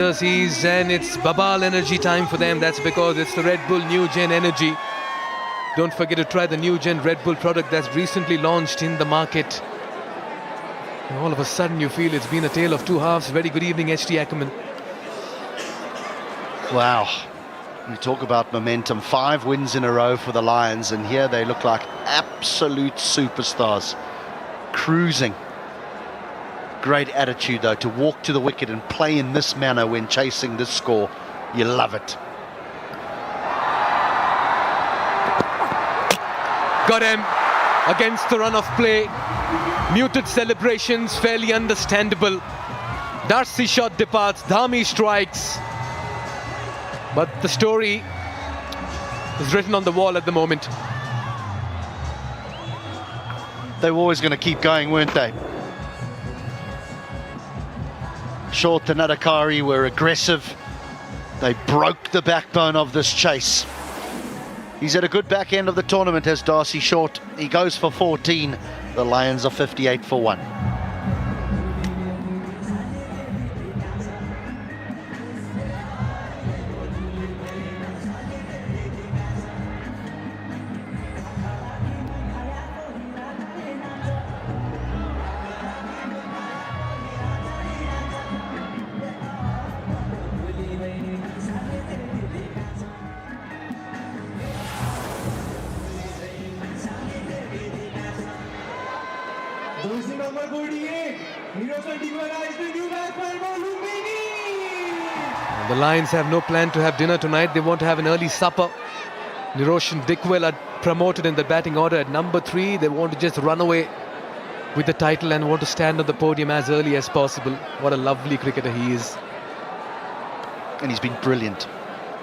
jerseys, and it's Babal energy time for them. That's because it's the Red Bull New Gen Energy. Don't forget to try the New Gen Red Bull product that's recently launched in the market. And all of a sudden you feel it's been a tale of two halves. Very good evening, HT Ackerman. Wow, we talk about momentum. 5 wins in a row for the Lions, and here they look like absolute superstars, cruising. Great attitude though, to walk to the wicket and play in this manner when chasing this score. You love it. Got him against the run of play. Muted celebrations, fairly understandable. Darcy shot departs, Dhami strikes. But the story is written on the wall at the moment. They were always going to keep going, weren't they? Short and Adhikari were aggressive. They broke the backbone of this chase. He's at a good back end of the tournament as Darcy Short. He goes for 14. The Lions are 58 for 1. Number 48, Roshan Moktan is the new batsman for Lumbini. The Lions have no plan to have dinner tonight. They want to have an early supper. Roshan Dickwell are promoted in the batting order at number 3. They want to just run away with the title and want to stand on the podium as early as possible. What a lovely cricketer he is. And he's been brilliant.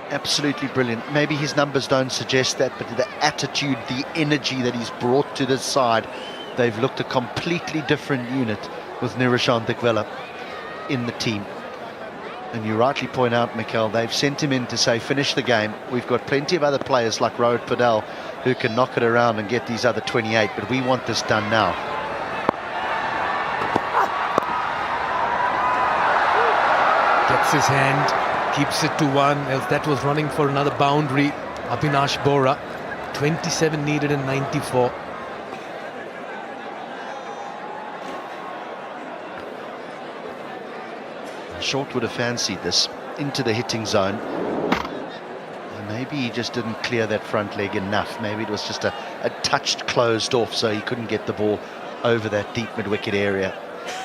Absolutely brilliant. Maybe his numbers don't suggest that, but the attitude, the energy that he's brought to this side, they've looked a completely different unit with Roshan Dickwell in the team. And you rightly point out, Mikel, they've sent him in to say finish the game. We've got plenty of other players like Rohit Padel who can knock it around and get these other 28, but we want this done now. Gets his hand, keeps it to 1, else that was running for another boundary. Abhinash Bora, 27 needed in 94. Short would have fancied this into the hitting zone. And maybe he just didn't clear that front leg enough. Maybe it was just a touch closed off, so he couldn't get the ball over that deep mid-wicket area.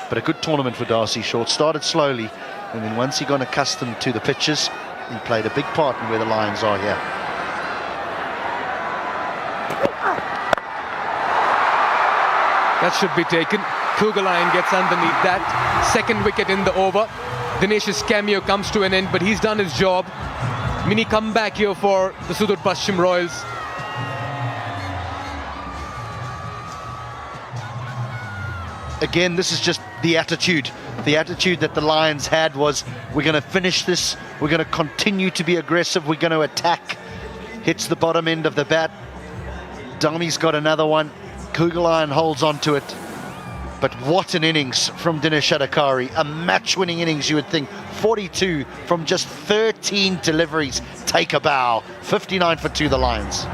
But a good tournament for Darcy Short. Started slowly, and then once he got accustomed to the pitches, he played a big part in where the Lions are here. That should be taken. Kugalayan gets underneath that. Second wicket in the over. Dinesh's cameo comes to an end, but he's done his job. Mini comeback here for the Sudur Paschim Royals. Again, this is just the attitude. The attitude that the Lions had was, we're going to finish this, we're going to continue to be aggressive, we're going to attack. Hits the bottom end of the bat. Dhami's got another one. Kugalayan holds on to it. But what an innings from Dinesh Adhikari. A match-winning innings, you would think. 42 from just 13 deliveries. Take a bow. 59 for 2, the Lions.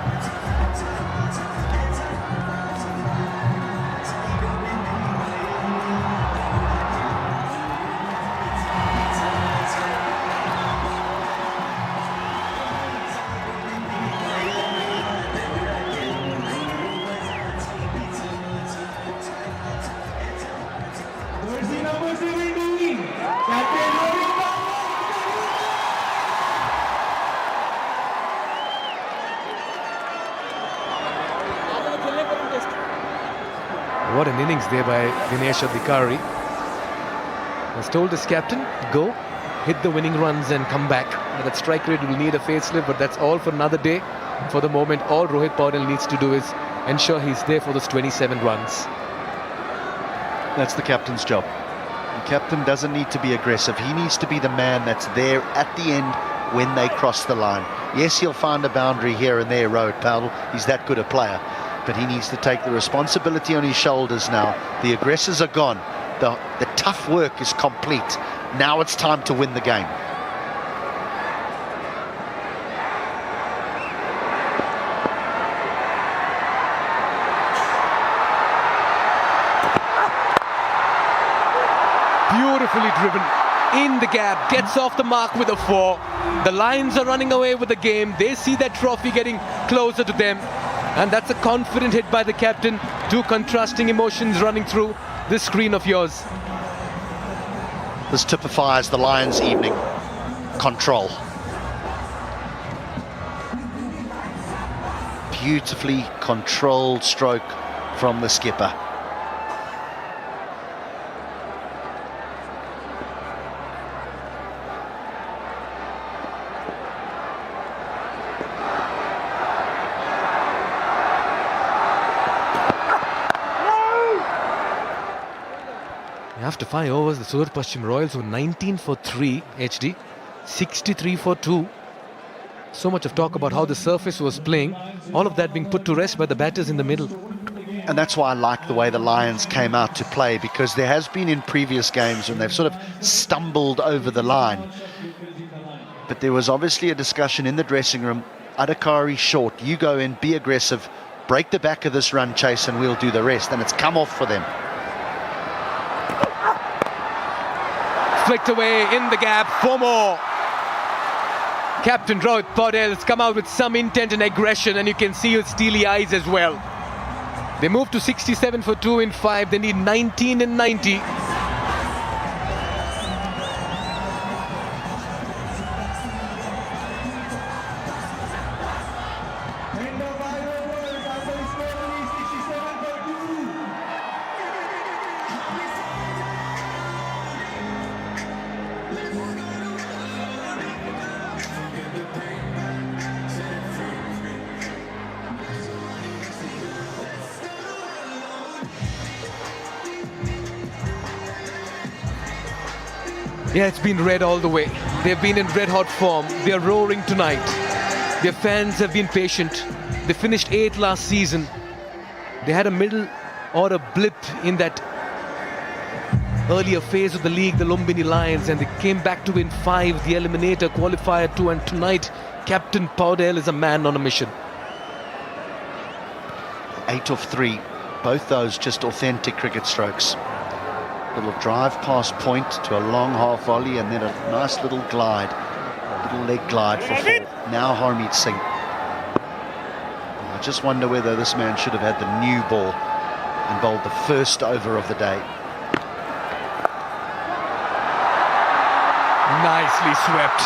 Number 17, Captain What an innings there by Dinesh Adhikari. Has told his captain, go, hit the winning runs and come back. Now that strike rate will need a facelift, but that's all for another day. For the moment, all Rohit Paudel needs to do is ensure he's there for those 27 runs. That's the captain's job. The captain doesn't need to be aggressive. He needs to be the man that's there at the end when they cross the line. Yes, he'll find a boundary here and there, Rohit Paudel. He's that good a player. But he needs to take the responsibility on his shoulders now. The aggressors are gone. The tough work is complete. Now it's time to win the game. beautifully driven in the gap, gets off the mark with a 4. The Lions are running away with the game. They see that trophy getting closer to them, and that's a confident hit by the captain. Two contrasting emotions running through this screen of yours. This typifies the Lions' evening. Control. Beautifully controlled stroke from the skipper. After 5 overs, the Surat Pashchim Royals were 19 for 3 HD, 63 for 2. So much of talk about how the surface was playing, all of that being put to rest by the batters in the middle. And that's why I like the way the Lions came out to play, because there has been in previous games when they've sort of stumbled over the line. But there was obviously a discussion in the dressing room. Adhikari short, you go in, be aggressive, break the back of this run chase and we'll do the rest. And it's come off for them. Flicked away in the gap, 4 more. Captain Rohit Paudel has come out with some intent and aggression, and you can see his steely eyes as well. They moved to 67 for 2 in 5. They need 19 in 90. End of 5 overs after the score is 67 for 2. Yeah, it's been red all the way. They've been in red-hot form. They're roaring tonight. Their fans have been patient. They finished 8th last season. They had a middle-order blip in that earlier phase of the league, the Lumbini Lions, and they came back to win 5, the Eliminator, Qualifier 2, and tonight, Captain Paudel is a man on a mission. 8 of 3, both those just authentic cricket strokes. Little drive past point to a long half volley and then a nice little glide, little leg glide for 4. Now Harmeet Singh. I just wonder whether this man should have had the new ball and bowled the first over of the day. Nicely swept.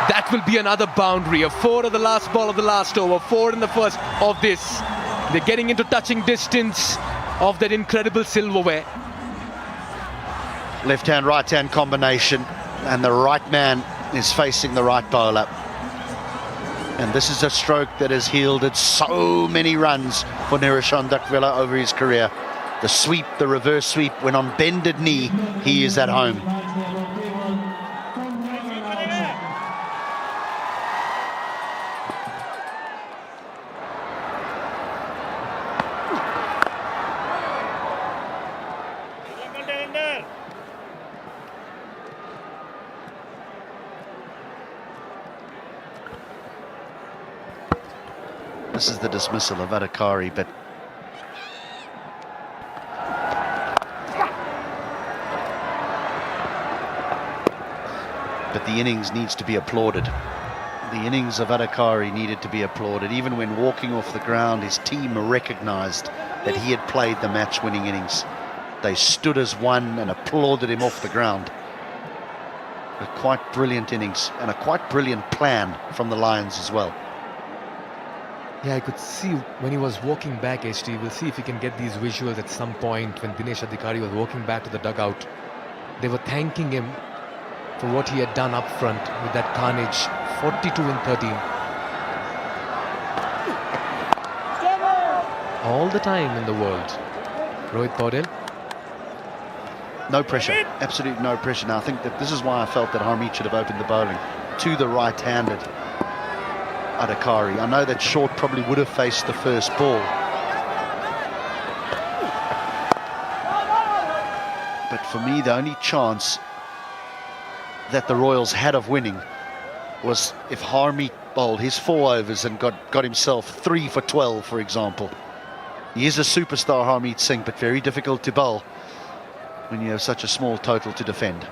That will be another boundary. A 4 of the last ball of the last over, 4 in the first of this. They're getting into touching distance of that incredible silverware. Left-hand, right-hand combination, and the right man is facing the right bowler. And this is a stroke that has yielded so many runs for Niroshan Dakvela over his career. The sweep, the reverse sweep, when on bended knee, he is at home. This is the dismissal of Adhikari, but the innings needs to be applauded. The innings of Adhikari needed to be applauded. Even when walking off the ground, his team recognised that he had played the match-winning innings. They stood as one and applauded him off the ground. A quite brilliant innings and a quite brilliant plan from the Lions as well. Yeah, I could see when he was walking back, HD. We'll see if we can get these visuals at some point when Dinesh Adhikari was walking back to the dugout. They were thanking him for what he had done up front with that carnage. 42 in 13. All the time in the world. Rohit Paudel. No pressure, absolutely no pressure. Now I think that this is why I felt that Harmeet should have opened the bowling to the right-handed Adhikari. I know that Short probably would have faced the first ball, but for me the only chance that the Royals had of winning was if Harmeet bowled his 4 overs and got himself 3 for 12, for example. He is a superstar, Harmeet Singh, but very difficult to bowl when you have such a small total to defend.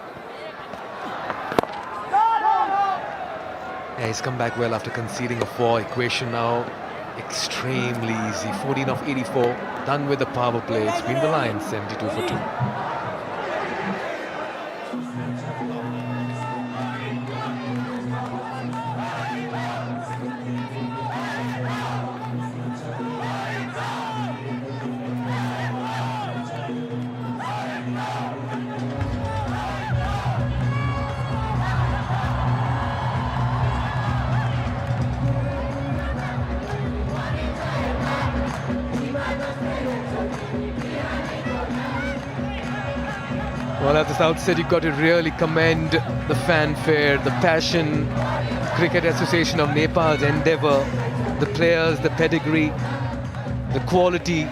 Yeah, he's come back well after conceding a 4. Equation now extremely easy. 14 of 84, done with the power play. It's been the Lions 72 for 2. Well, at the outset, you've got to really commend the fanfare, the passion, Cricket Association of Nepal's endeavour, the players, the pedigree, the quality,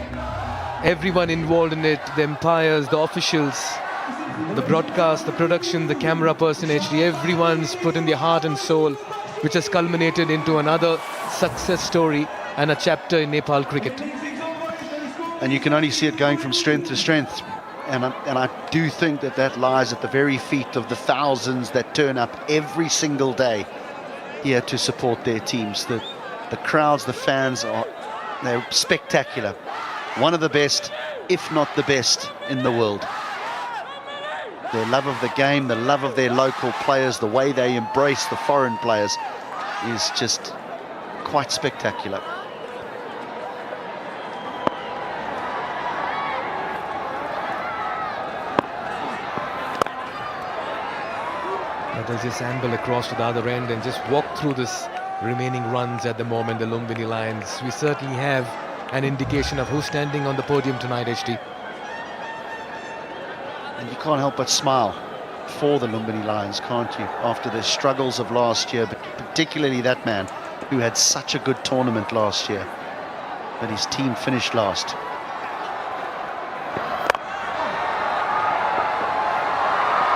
everyone involved in it, the umpires, the officials, the broadcast, the production, the camera person, HD, everyone's put in their heart and soul, which has culminated into another success story and a chapter in Nepal cricket. And you can only see it going from strength to strength. And I do think that lies at the very feet of the thousands that turn up every single day here to support their teams. The crowds, the fans, they're spectacular. One of the best, if not the best, in the world. Their love of the game, the love of their local players, the way they embrace the foreign players is just quite spectacular. They'll just amble across to the other end and just walk through this remaining runs at the moment, the Lumbini Lions. We certainly have an indication of who's standing on the podium tonight, HD. And you can't help but smile for the Lumbini Lions, can't you? After the struggles of last year, but particularly that man who had such a good tournament last year, but his team finished last.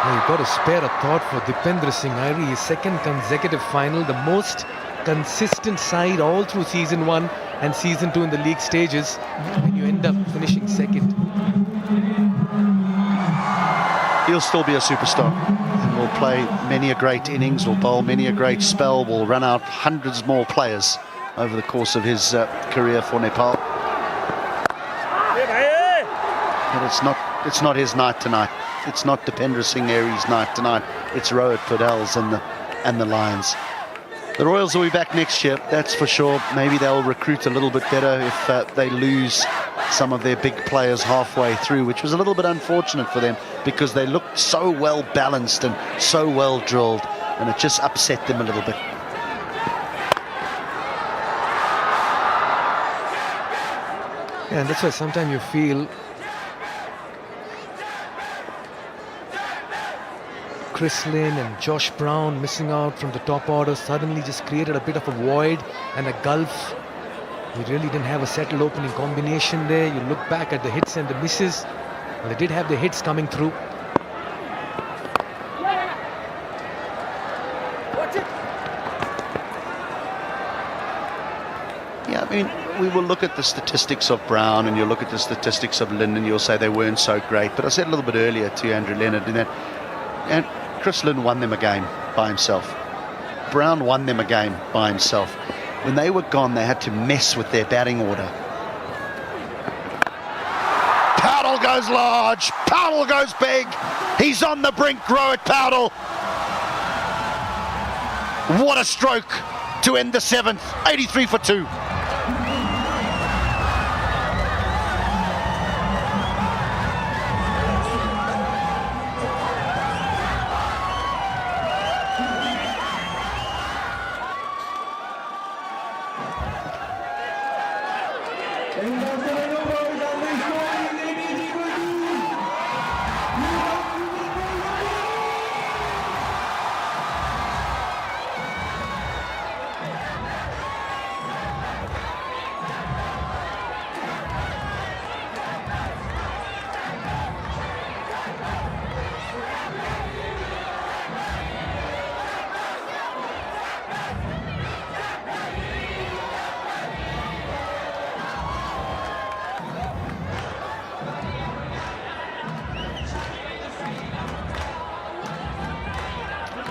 You've got to spare a thought for Dipendra Singh Airi, his second consecutive final, the most consistent side all through season 1 and season 2 in the league stages, and you end up finishing second. He'll still be a superstar and will play many a great innings, will bowl many a great spell, will run out hundreds more players over the course of his career for Nepal. But it's not his night tonight. It's not Dipendra Singh Airi's night tonight. It's Rohit Padel's and the Lions. The Royals will be back next year, that's for sure. Maybe they'll recruit a little bit better if they lose some of their big players halfway through, which was a little bit unfortunate for them because they looked so well balanced and so well drilled, and it just upset them a little bit. Yeah, and that's why sometimes you feel Chris Lynn and Josh Brown missing out from the top order suddenly just created a bit of a void and a gulf. We really didn't have a settled opening combination there. You look back at the hits and the misses. Well, they did have the hits coming through. Yeah, I mean, we will look at the statistics of Brown and you'll look at the statistics of Lynn and you'll say they weren't so great. But I said a little bit earlier to Andrew Leonard in that, and Chris Lynn won them a game by himself. Brown won them a game by himself. When they were gone, they had to mess with their batting order. Powdell goes large. Powdell goes big. He's on the brink, Rohit Powdell. What a stroke to end the 7th. 83 for 2.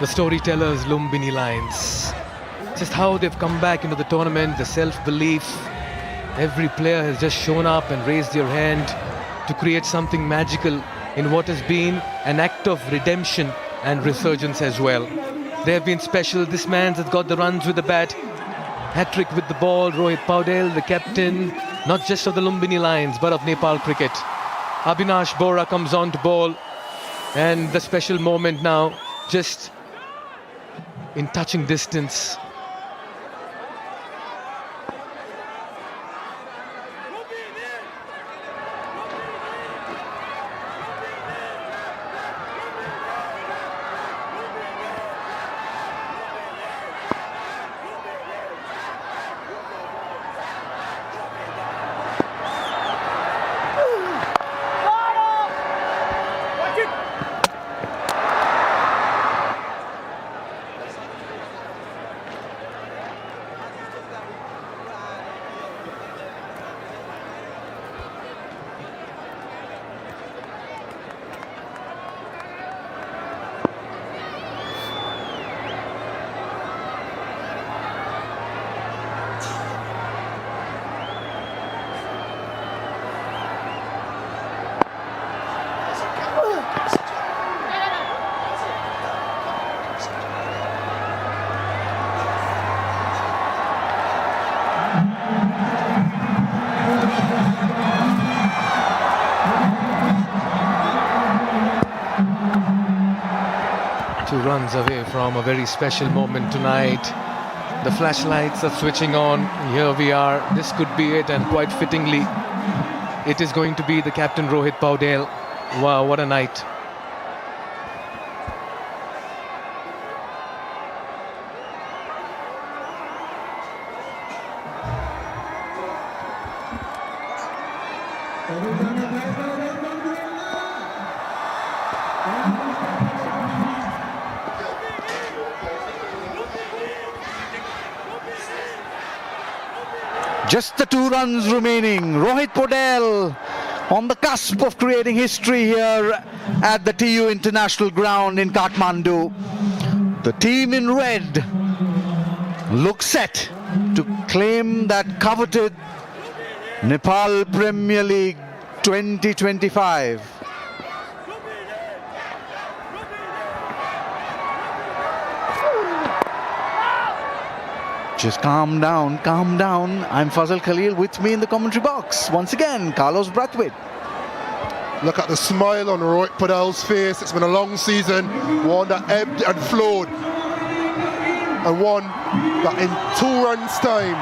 The storytellers, Lumbini Lions. just how they've come back into the tournament, the self-belief. Every player has just shown up and raised their hand to create something magical in what has been an act of redemption and resurgence as well. They have been special. This man has got the runs with the bat. Hat-trick with the ball. Rohit Paudel, the captain, not just of the Lumbini Lions, but of Nepal cricket. Abhinash Bora comes on to bowl. And the special moment now, just in touching distance. Runs away from a very special moment tonight. The flashlights are switching on. Here we are. This could be it, and quite fittingly, it is going to be the captain Rohit Paudel. Wow, what a night. Just the 2 runs remaining. Rohit Paudel on the cusp of creating history here at the TU International Ground in Kathmandu. The team in red looks set to claim that coveted Nepal Premier League 2025. Just calm down, calm down. I'm Fazal Khalil. With me in the commentary box, once again, Carlos Brathwaite. Look at the smile on Rohit Paudel's face. It's been a long season, one that ebbed and flowed, and one that in 2 runs' time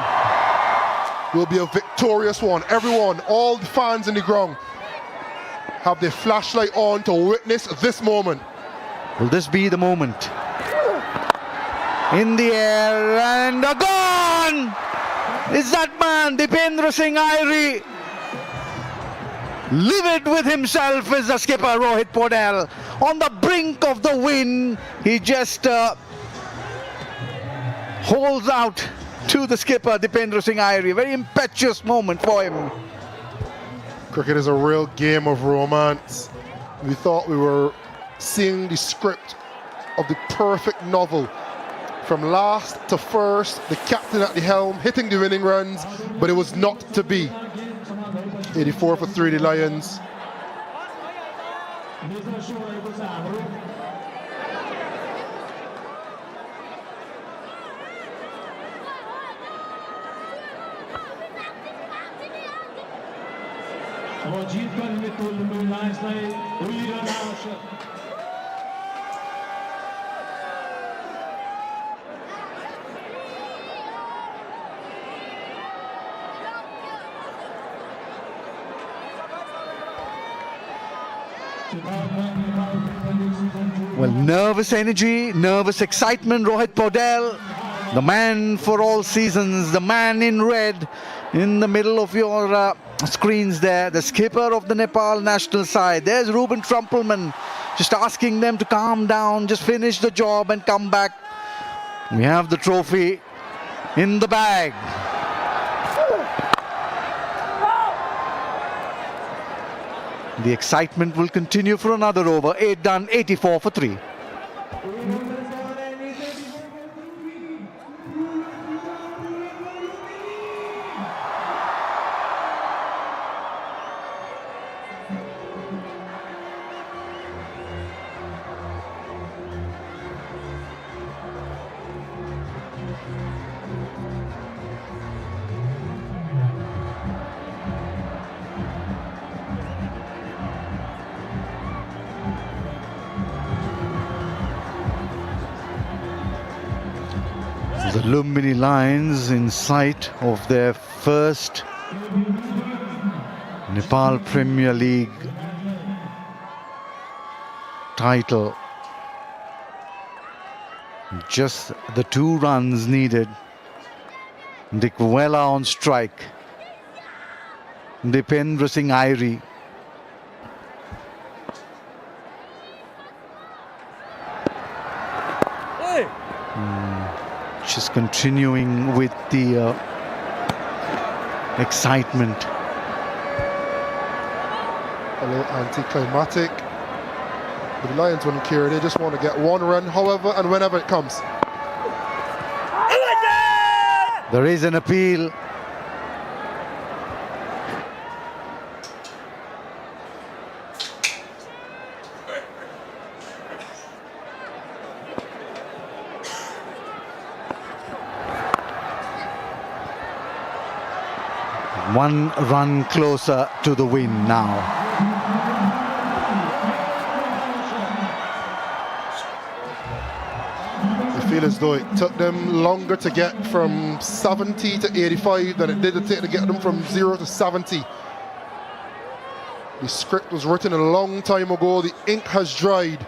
will be a victorious one. Everyone, all the fans in the ground, have their flashlight on to witness this moment. Will this be the moment? In the air and a gone! It's that man, Dipendra Singh Airi. Livid with himself is the skipper Rohit Paudel. On the brink of the win, he just holds out to the skipper Dipendra Singh Airi. Very impetuous moment for him. Cricket is a real game of romance. We thought we were seeing the script of the perfect novel. From last to first, the captain at the helm, hitting the winning runs, but it was not to be. 84 for 3, the Lions. Well, nervous energy, nervous excitement. Rohit Paudel, the man for all seasons, the man in red in the middle of your screens there, the skipper of the Nepal national side. There's Ruben Trumpelman just asking them to calm down, just finish the job and come back. We have the trophy in the bag. The excitement will continue for another over. 8 done, 84 for 3. The Lumbini Lions in sight of their first Nepal Premier League title. Just the 2 runs needed. Dikwela on strike. Dipendra Singh Airi. Just continuing with the excitement. A little anticlimactic. The Lions wouldn't care, they just want to get 1 run, however and whenever it comes. There is an appeal. One run closer to the win now. I feel as though it took them longer to get from 70 to 85 than it did to get them from 0 to 70. The script was written a long time ago. The ink has dried.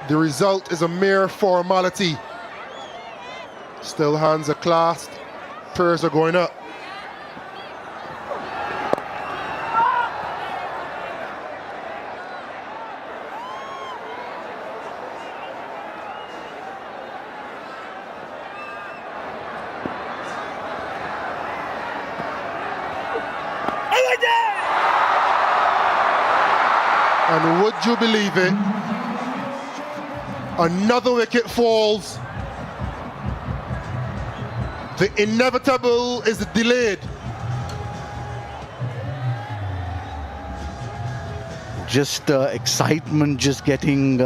The result is a mere formality. Still hands are clasped, prayers are going up. And would you believe it? Another wicket falls. The inevitable is delayed. Just excitement just getting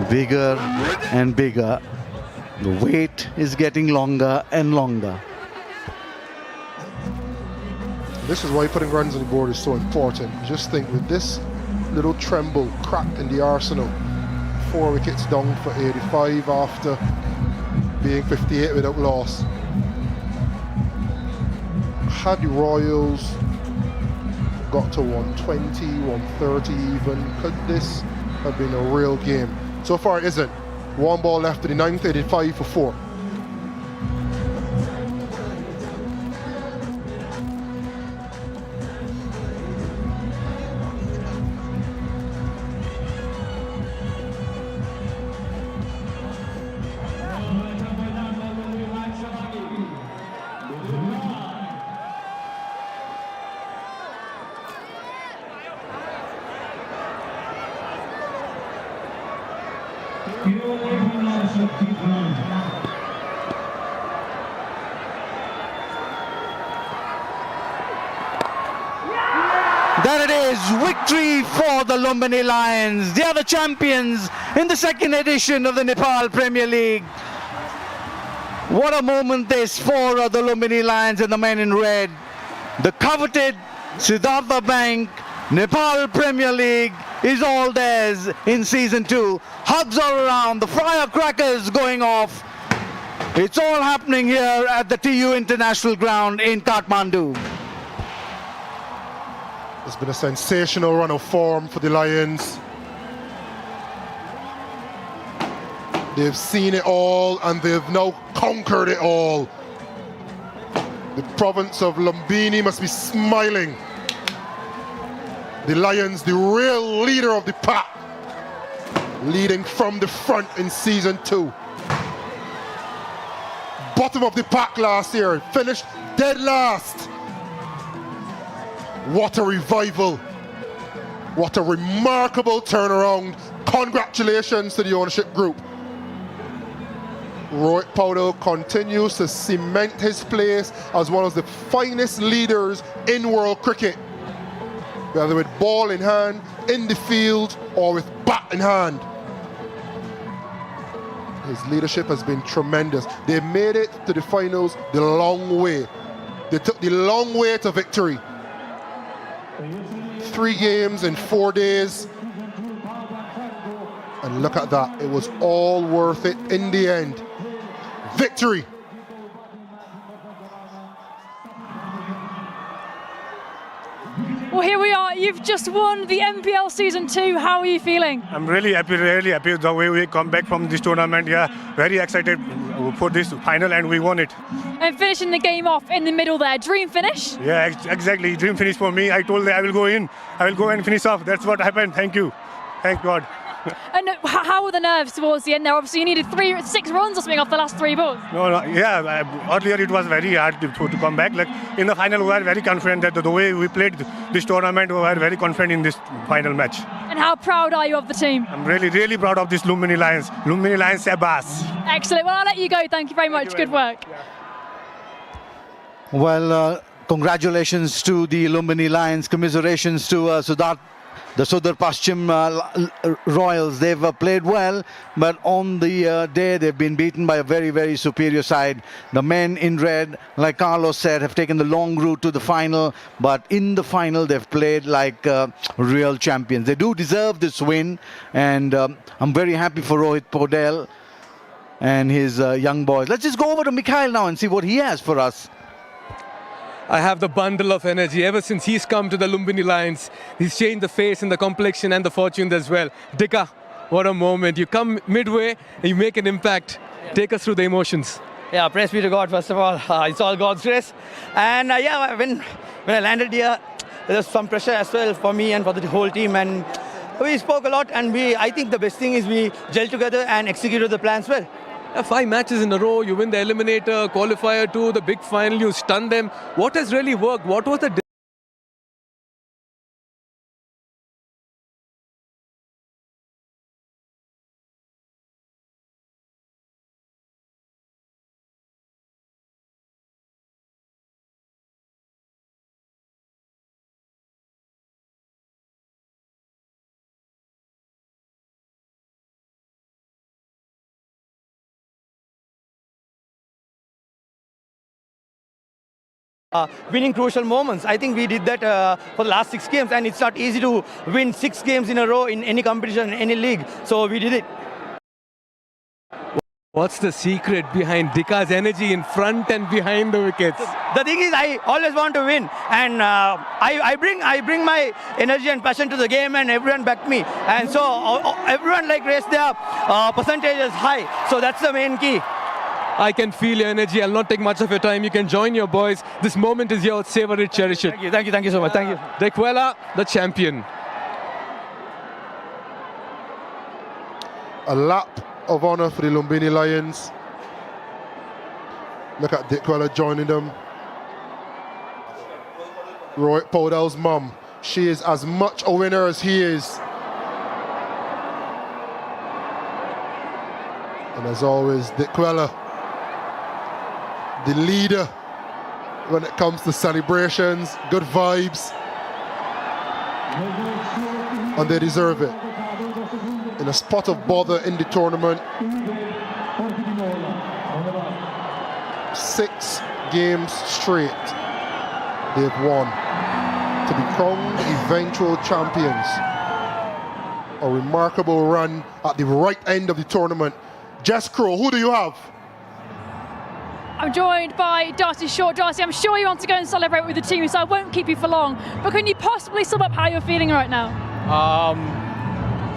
bigger and bigger. The wait is getting longer and longer. This is why putting runs on the board is so important. Just think, with this little tremble cracked in the arsenal, 4 wickets down for 85 after being 58 without loss. Had the Royals got to 120, 130 even, could this have been a real game? So far it isn't. 1 ball left in the 9th, 85 for 4. There it is, victory for the Lumbini Lions. They are the champions in the 2nd edition of the Nepal Premier League. What a moment this for the Lumbini Lions and the men in red. The coveted Siddhartha Bank Nepal Premier League is all theirs in season 2. Hugs all around, the firecrackers going off. It's all happening here at the TU International Ground in Kathmandu. It's been a sensational run of form for the Lions. They've seen it all and they've now conquered it all. The province of Lumbini must be smiling. The Lions, the real leader of the pack, leading from the front in season 2. Bottom of the pack last year, finished dead last. What a revival. What a remarkable turnaround. Congratulations to the ownership group. Rohit Paudel continues to cement his place as one of the finest leaders in world cricket, whether with ball in hand, in the field, or with bat in hand. His leadership has been tremendous. They made it to the finals the long way. They took the long way to victory. 3 games in 4 days. And look at that. It was all worth it in the end. Victory. Well, here we are. You've just won the MPL Season 2. How are you feeling? I'm really happy the way we come back from this tournament. Yeah, very excited for this final, and we won it. And finishing the game off in the middle there. Dream finish? Yeah, exactly. Dream finish for me. I told them I will go in. I will go and finish off. That's what happened. Thank you. Thank God. And how were the nerves towards the end there? Obviously, you needed 6 runs or something off the last 3 balls. No, yeah. Earlier it was very hard to come back. Like in the final, we were very confident that the way we played this tournament, we were very confident in this final match. And how proud are you of the team? I'm really, really proud of this Lumbini Lions. Lumbini Lions, Sebas. Excellent. Well, I'll let you go. Thank you very much. Good work. Well, congratulations to the Lumbini Lions. Commiserations to the Sudar Paschim Royals. They've played well, but on the day they've been beaten by a very, very superior side. The men in red, like Carlos said, have taken the long route to the final, but in the final they've played like real champions. They do deserve this win, and I'm very happy for Rohit Podel and his young boys. Let's just go over to Mikhail now and see what he has for us. I have the bundle of energy. Ever since he's come to the Lumbini Lions, he's changed the face and the complexion and the fortunes as well. Dika, what a moment. You come midway and you make an impact. Take us through the emotions. Yeah, praise be to God, first of all. It's all God's grace. And yeah, when I landed here, there was some pressure as well for me and for the whole team. And we spoke a lot, and I think the best thing is we gelled together and executed the plans well. 5 matches in a row, you win the eliminator, qualifier 2, the big final, you stun them. What has really worked? What was the winning crucial moments. I think we did that for the last 6 games, and it's not easy to win 6 games in a row in any competition, in any league. So we did it. What's the secret behind Dika's energy in front and behind the wickets? The thing is, I always want to win, and I bring my energy and passion to the game, and everyone backed me, and so everyone raised their percentages high. So that's the main key. I can feel your energy. I'll not take much of your time. You can join your boys. This moment is yours. Savor it, cherish it. Thank you so much. Thank you. Dekwela, the champion. A lap of honour for the Lumbini Lions. Look at Dekwela joining them. Rohit Podel's mum. She is as much a winner as he is. And as always, Dekwela, the leader when it comes to celebrations, good vibes, and they deserve it. In a spot of bother in the tournament, 6 games straight they've won to become eventual champions. A remarkable run at the right end of the tournament. Jess Crow, who do you have? I'm joined by Darcy Short. Darcy, I'm sure you want to go and celebrate with the team, so I won't keep you for long. But can you possibly sum up how you're feeling right now?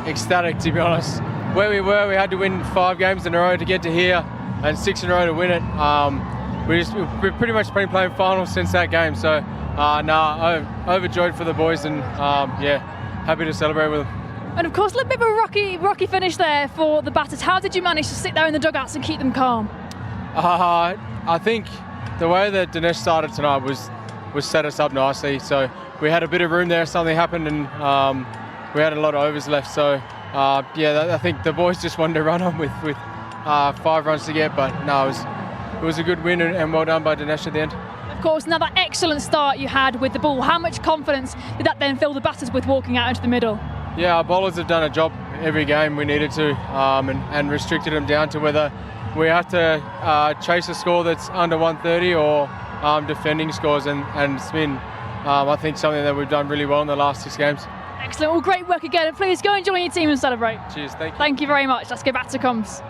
Ecstatic, to be honest. Where we were, we had to win 5 games in a row to get to here, and 6 in a row to win it. We've pretty much been playing finals since that game, so overjoyed for the boys, and yeah, happy to celebrate with them. And of course, a little bit of a rocky finish there for the batters. How did you manage to sit there in the dugouts and keep them calm? I think the way that Dinesh started tonight was set us up nicely. So we had a bit of room there, something happened, and we had a lot of overs left. So yeah, I think the boys just wanted to run on with 5 runs to get, but no, it was a good win, and well done by Dinesh at the end. Of course, now that excellent start you had with the ball, how much confidence did that then fill the batters with walking out into the middle? Yeah, our bowlers have done a job every game we needed to, and restricted them down to whether we have to chase a score that's under 130 or defending scores, and it's been, I think, something that we've done really well in the last 6 games. Excellent. Well, great work again. And please go and join your team and celebrate. Cheers, thank you. Thank you very much. Let's go back to comms.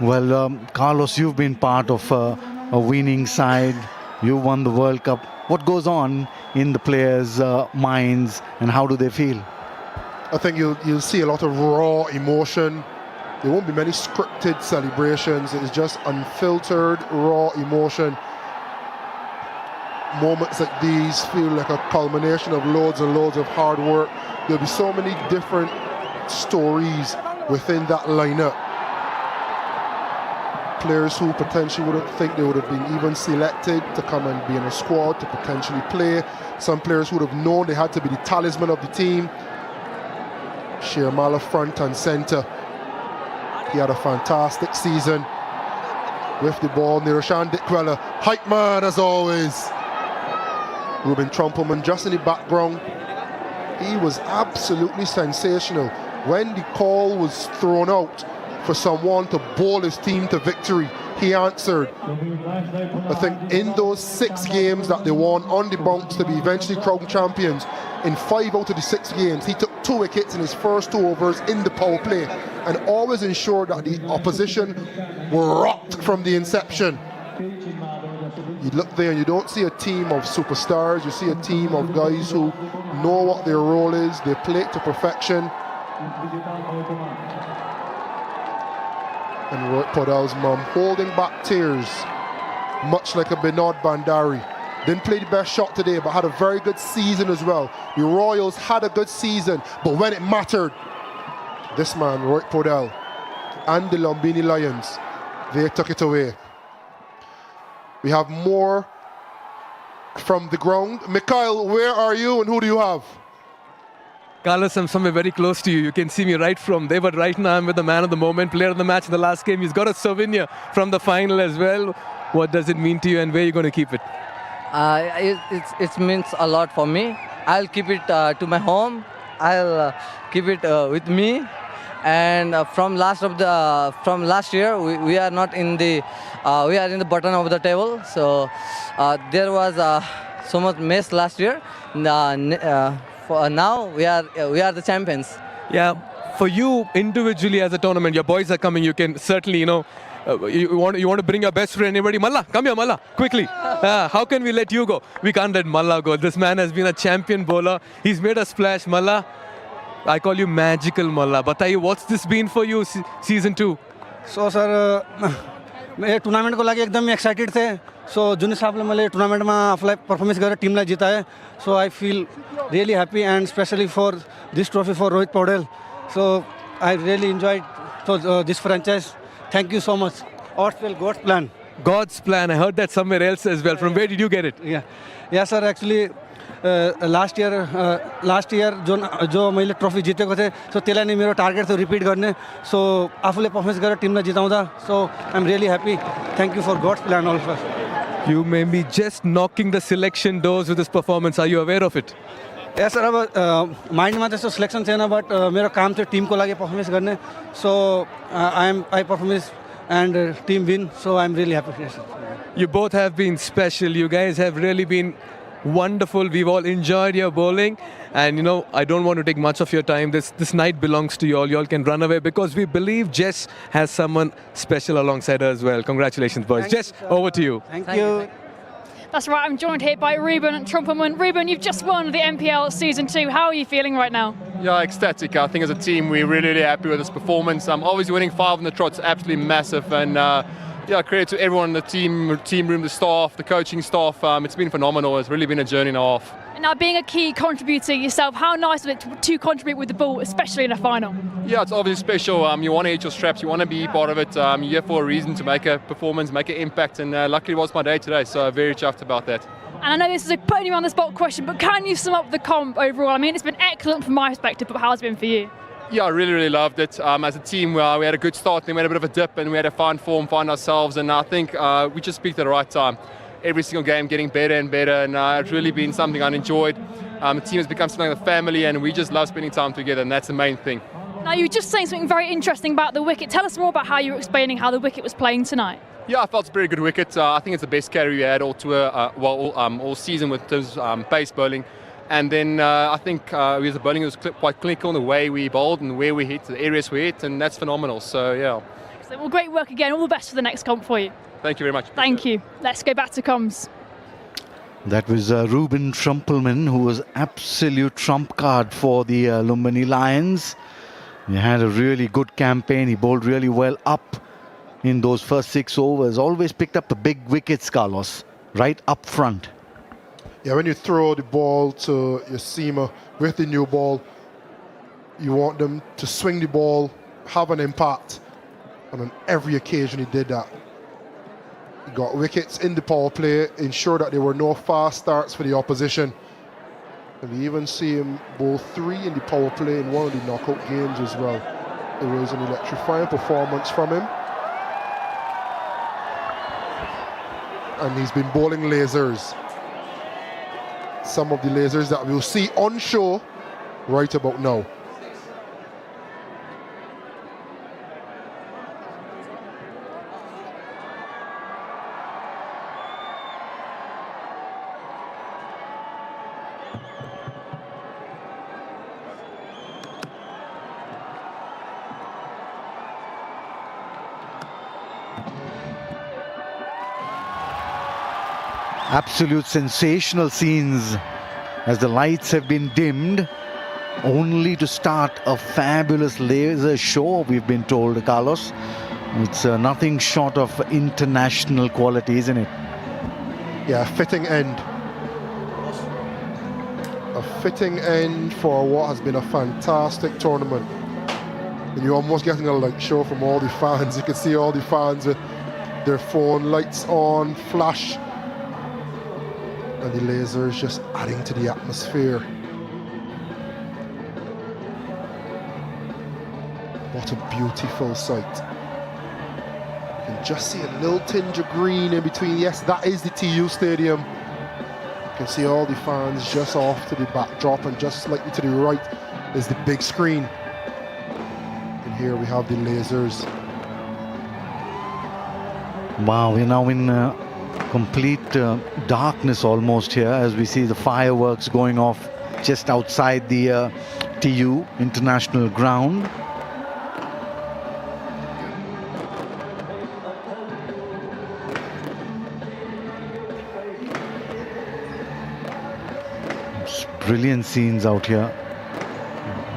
Well, Carlos, you've been part of a winning side. You won the World Cup. What goes on in the players' minds, and how do they feel? I think you'll see a lot of raw emotion. There won't be many scripted celebrations. It is just unfiltered, raw emotion. Moments like these feel like a culmination of loads and loads of hard work. There'll be so many different stories within that lineup. Players who potentially wouldn't think they would have been even selected to come and be in a squad to potentially play. Some players who would have known they had to be the talisman of the team. Shermala front and centre. He had a fantastic season with the ball. Roshan Moktan, hype man as always. Ruben Trumpelman just in the background. He was absolutely sensational. When the call was thrown out for someone to bowl his team to victory, he answered. I think in those 6 games that they won on the bounce to be eventually crowned champions, in 5 out of the 6 games, he took 2 wickets in his first 2 overs in the power play and always ensured that the opposition were rocked from the inception. You look there and you don't see a team of superstars, you see a team of guys who know what their role is, they play it to perfection. And Rohit Paudal's mum holding back tears, much like a Binod Bandari. Didn't play the best shot today, but had a very good season as well. The Royals had a good season, but when it mattered, this man, Rohit Paudal, and the Lumbini Lions, they took it away. We have more from the ground. Mikhail, where are you and who do you have? Carlos, I'm somewhere very close to you. You can see me right from there, but right now I'm with the man of the moment, player of the match in the last game. He's got a souvenir from the final as well. What does it mean to you and where are you going to keep it? It means a lot for me. I'll keep it to my home. I'll keep it with me. And from last year, we are not in the we are in the bottom of the table. So there was so much mess last year. For now we are the champions. Yeah, for you individually as a tournament, your boys are coming. You can certainly, you want to bring your best friend. Anybody, Malla, come here, Malla, quickly. How can we let you go? We can't let Malla go. This man has been a champion bowler. He's made a splash, Malla. I call you magical, Malla. Bataiye, what's this been for you, season 2? So, sir, मैं tournament को लागि एकदम excited थे. So, जुन हिसाबले मैले टुर्नामेन्टमा आफूलाई performance गरेर टिमलाई जिताए. So, I feel really happy and especially for this trophy for Rohit Paudal. So, I really enjoyed this franchise. Thank you so much. God's plan. God's plan. I heard that somewhere else as well. From where did you get it? Yeah, sir. Actually, last year जो मैले trophy जितेको थिएँ, so त्यसलाई नै मेरो target थियो repeat गर्ने. So आफूले परफर्मेन्स गरेर टिमलाई जिताउँदा, so I'm really happy. Thank you for God's plan also. You may be just knocking the selection doors with this performance. Are you aware of it? Yes, sir. अब माइन्डमा त्यस्तो selection थिएन, but मेरो काम थियो Timko लागि performance गर्ने. So I performance and team win. So I'm really happy. You both have been special. You guys have really been wonderful. We've all enjoyed your bowling, and I don't want to take much of your time. This night belongs to you all. You all can run away because we believe Jess has someone special alongside her as well. Congratulations, boys. Jess, over to you. Thank you. That's right, I'm joined here by Ruben Trumpelman. Ruben, you've just won the MPL Season 2. How are you feeling right now? Yeah, ecstatic. I think as a team we're really happy with this performance. Obviously winning 5 in the trot's absolutely massive, and credit to everyone in the team room, the staff, the coaching staff. It's been phenomenal. It's really been a journey and a half. And now, being a key contributor yourself, how nice is it to contribute with the ball, especially in a final? Yeah, it's obviously special. You want to hit your straps, you want to be part of it. You're here for a reason to make a performance, make an impact, and luckily it was my day today, so very chuffed about that. And I know this is a putting you on the spot question, but can you sum up the comp overall? I mean, it's been excellent from my perspective, but how's it been for you? Yeah, I really loved it. As a team, we had a good start, then we had a bit of a dip, and we had to find form, find ourselves, and I think we just peaked at the right time. Every single game getting better and better, and it's really been something I enjoyed. The team has become something like a family, and we just love spending time together, and that's the main thing. Now, you were just saying something very interesting about the wicket. Tell us more about how you were explaining how the wicket was playing tonight. Yeah, I felt it's a very good wicket. I think it's the best carry we had all tour, all season with terms of pace bowling. And then I think with the bowling, it was quite clinical in the way we bowled and where we hit, the areas we hit, and that's phenomenal. So, yeah. Excellent. Well, great work again. All the best for the next comp for you. Thank you very much. Thank you. Let's go back to comms. That was Ruben Trumpelman, who was absolute trump card for the Lumbini Lions. He had a really good campaign. He bowled really well up in those first 6 overs. Always picked up the big wickets, Carlos, right up front. Yeah, when you throw the ball to your seamer with the new ball, you want them to swing the ball, have an impact. And on every occasion he did that. He got wickets in the power play, ensured that there were no fast starts for the opposition. And we even see him bowl 3 in the power play in one of the knockout games as well. It was an electrifying performance from him. And he's been bowling lasers. Some of the lasers that we'll see on show right about now. Absolute sensational scenes as the lights have been dimmed, only to start a fabulous laser show, we've been told, Carlos. It's nothing short of international quality, isn't it? Yeah, fitting end. A fitting end for what has been a fantastic tournament. And you're almost getting a light show from all the fans. You can see all the fans with their phone lights on, flash. And the laser is just adding to the atmosphere. What a beautiful sight. You can just see a little tinge of green in between. Yes, that is the TU Stadium. You can see all the fans just off to the backdrop, and just slightly to the right is the big screen. And here we have the lasers. Wow, we're now in complete darkness almost here as we see the fireworks going off just outside the TU International Ground. Brilliant scenes out here.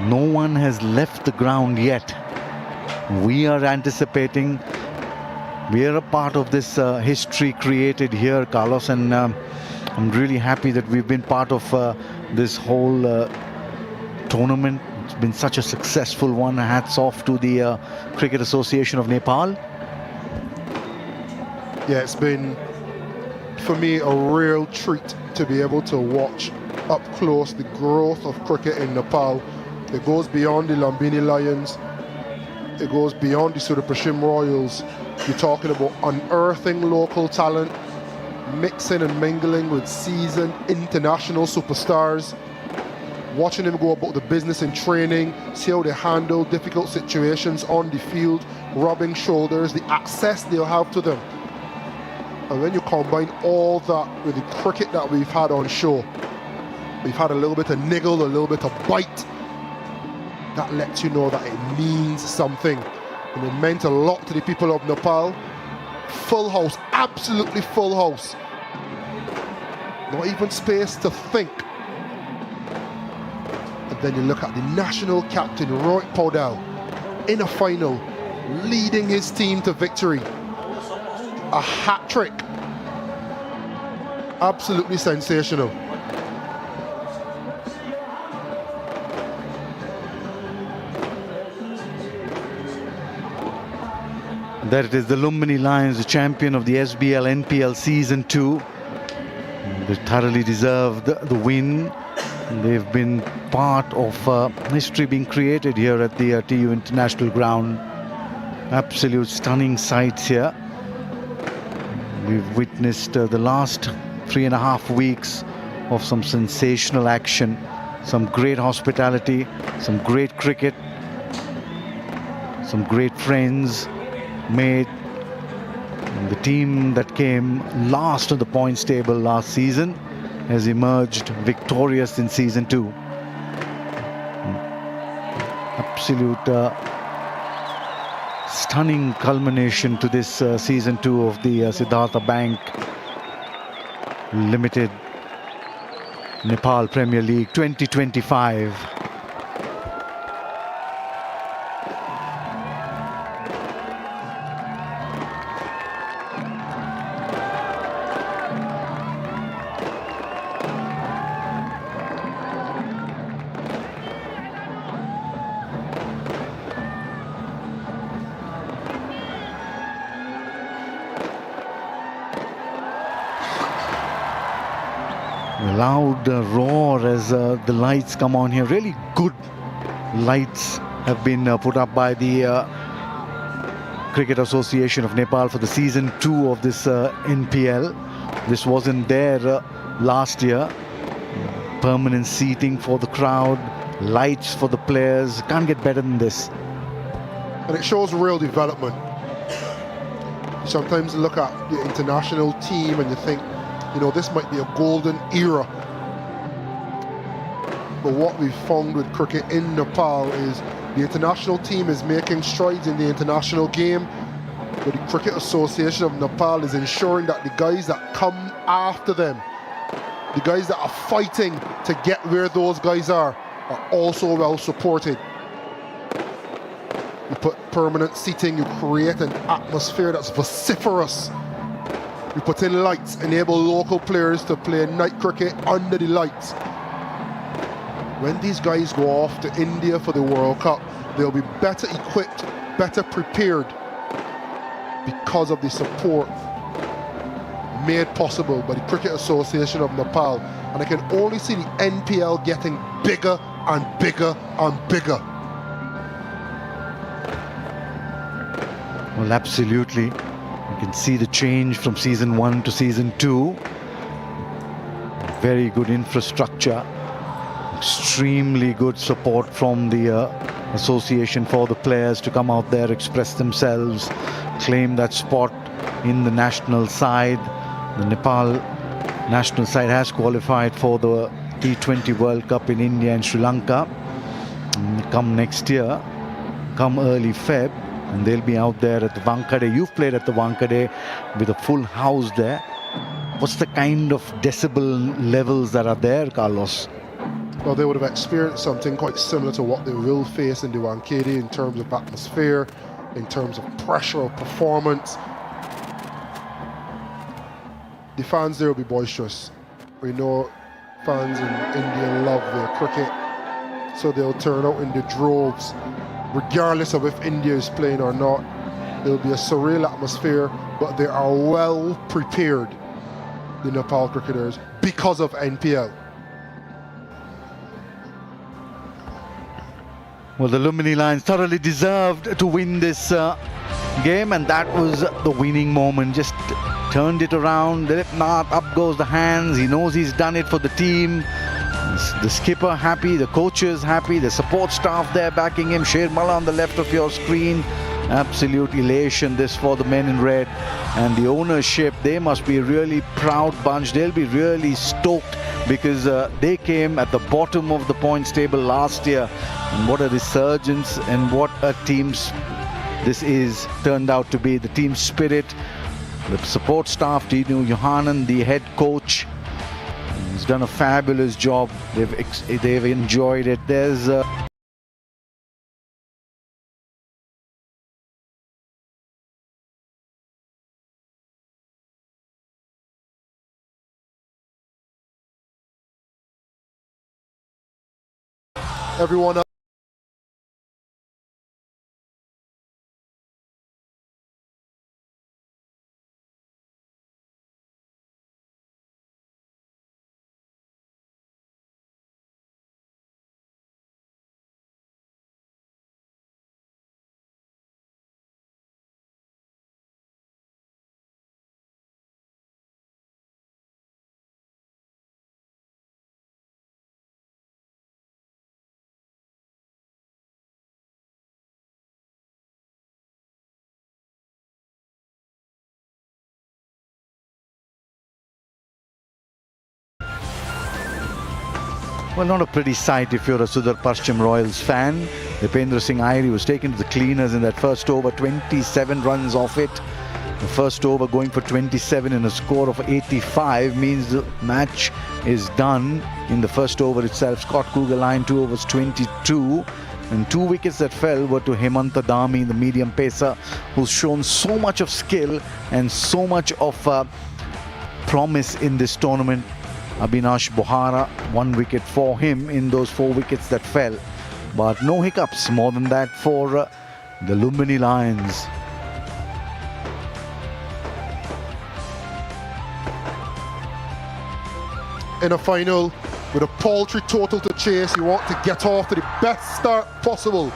No one has left the ground yet. We are anticipating. We are a part of this history created here, Carlos, and I'm really happy that we've been part of this whole tournament. It's been such a successful one. Hats off to the Cricket Association of Nepal. Yeah, it's been, for me, a real treat to be able to watch up close the growth of cricket in Nepal. It goes beyond the Lumbini Lions. It goes beyond the Surapashim Royals. You're talking about unearthing local talent, mixing and mingling with seasoned international superstars, watching them go about the business in training, see how they handle difficult situations on the field, rubbing shoulders, the access they'll have to them. And when you combine all that with the cricket that we've had on show, we've had a little bit of niggle, a little bit of bite, that lets you know that it means something. And it meant a lot to the people of Nepal. Full house, absolutely full house. Not even space to think. And then you look at the national captain, Rohit Paudel, in a final, leading his team to victory. A hat-trick. Absolutely sensational. There it is, the Lumbini Lions, the champion of the SBL NPL Season 2. They thoroughly deserved the win. They've been part of history being created here at the TU International Ground. Absolute stunning sights here. We've witnessed the last 3.5 weeks of some sensational action, some great hospitality, some great cricket, some great friends made. And the team that came last on the points table last season has emerged victorious in season 2. Absolute stunning culmination to this season 2 of the Siddhartha Bank Limited Nepal Premier League 2025. A loud roar as the lights come on here. Really good lights have been put up by the Cricket Association of Nepal for the season 2 of this NPL. This wasn't there last year. Permanent seating for the crowd, lights for the players. Can't get better than this. And it shows real development. You sometimes look at the international team and you think, you know, this might be a golden era. But what we've found with cricket in Nepal is the international team is making strides in the international game, but the Cricket Association of Nepal is ensuring that the guys that come after them, the guys that are fighting to get where those guys are also well supported. You put permanent seating, you create an atmosphere that's vociferous. You put in lights, enable local players to play night cricket under the lights. When these guys go off to India for the World Cup, they'll be better equipped, better prepared because of the support made possible by the Cricket Association of Nepal. And I can only see the NPL getting bigger and bigger and bigger. Well, absolutely. You can see the change from season 1 to season 2. Very good infrastructure. Extremely good support from the association for the players to come out there, express themselves, claim that spot in the national side. The Nepal national side has qualified for the T20 World Cup in India and Sri Lanka. Come next year, come early Feb, and they'll be out there at the Wankhede. You've played at the Wankhede with a full house there. What's the kind of decibel levels that are there, Carlos? Well, they would have experienced something quite similar to what they will face in the Wankhede in terms of atmosphere, in terms of pressure of performance. The fans there will be boisterous. We know fans in India love their cricket, so they'll turn out in the droves. Regardless of if India is playing or not, there'll be a surreal atmosphere, but they are well prepared, the Nepal cricketers, because of NPL. Well, the Lumini Lions thoroughly deserved to win this game, and that was the winning moment. Just turned it around. Dilip Nath, up goes the hands. He knows he's done it for the team. The skipper happy, the coaches happy, the support staff there backing him. Sher Malla on the left of your screen. Absolute elation this for the men in red. And the ownership, they must be a really proud bunch. They'll be really stoked because they came at the bottom of the points table last year. And what a resurgence and what a team's this is turned out to be. The team spirit, the support staff, Dinu Johanan, the head coach. He's done a fabulous job. They've enjoyed it. There's everyone else Well, not a pretty sight if you're a Sudar Paschim Royals fan. Dipendra Singh Airi was taken to the cleaners in that first over, 27 runs off it. The first over going for 27 and a score of 85 means the match is done in the first over itself. Scott Cougar line 2 overs 22. And 2 wickets that fell were to Hemanta Dami, the medium pacer, who's shown so much of skill and so much of promise in this tournament. Abhinash Bohara, 1 wicket for him in those 4 wickets that fell. But no hiccups more than that for the Lumbini Lions. In a final with a paltry total to chase, you want to get off to the best start possible.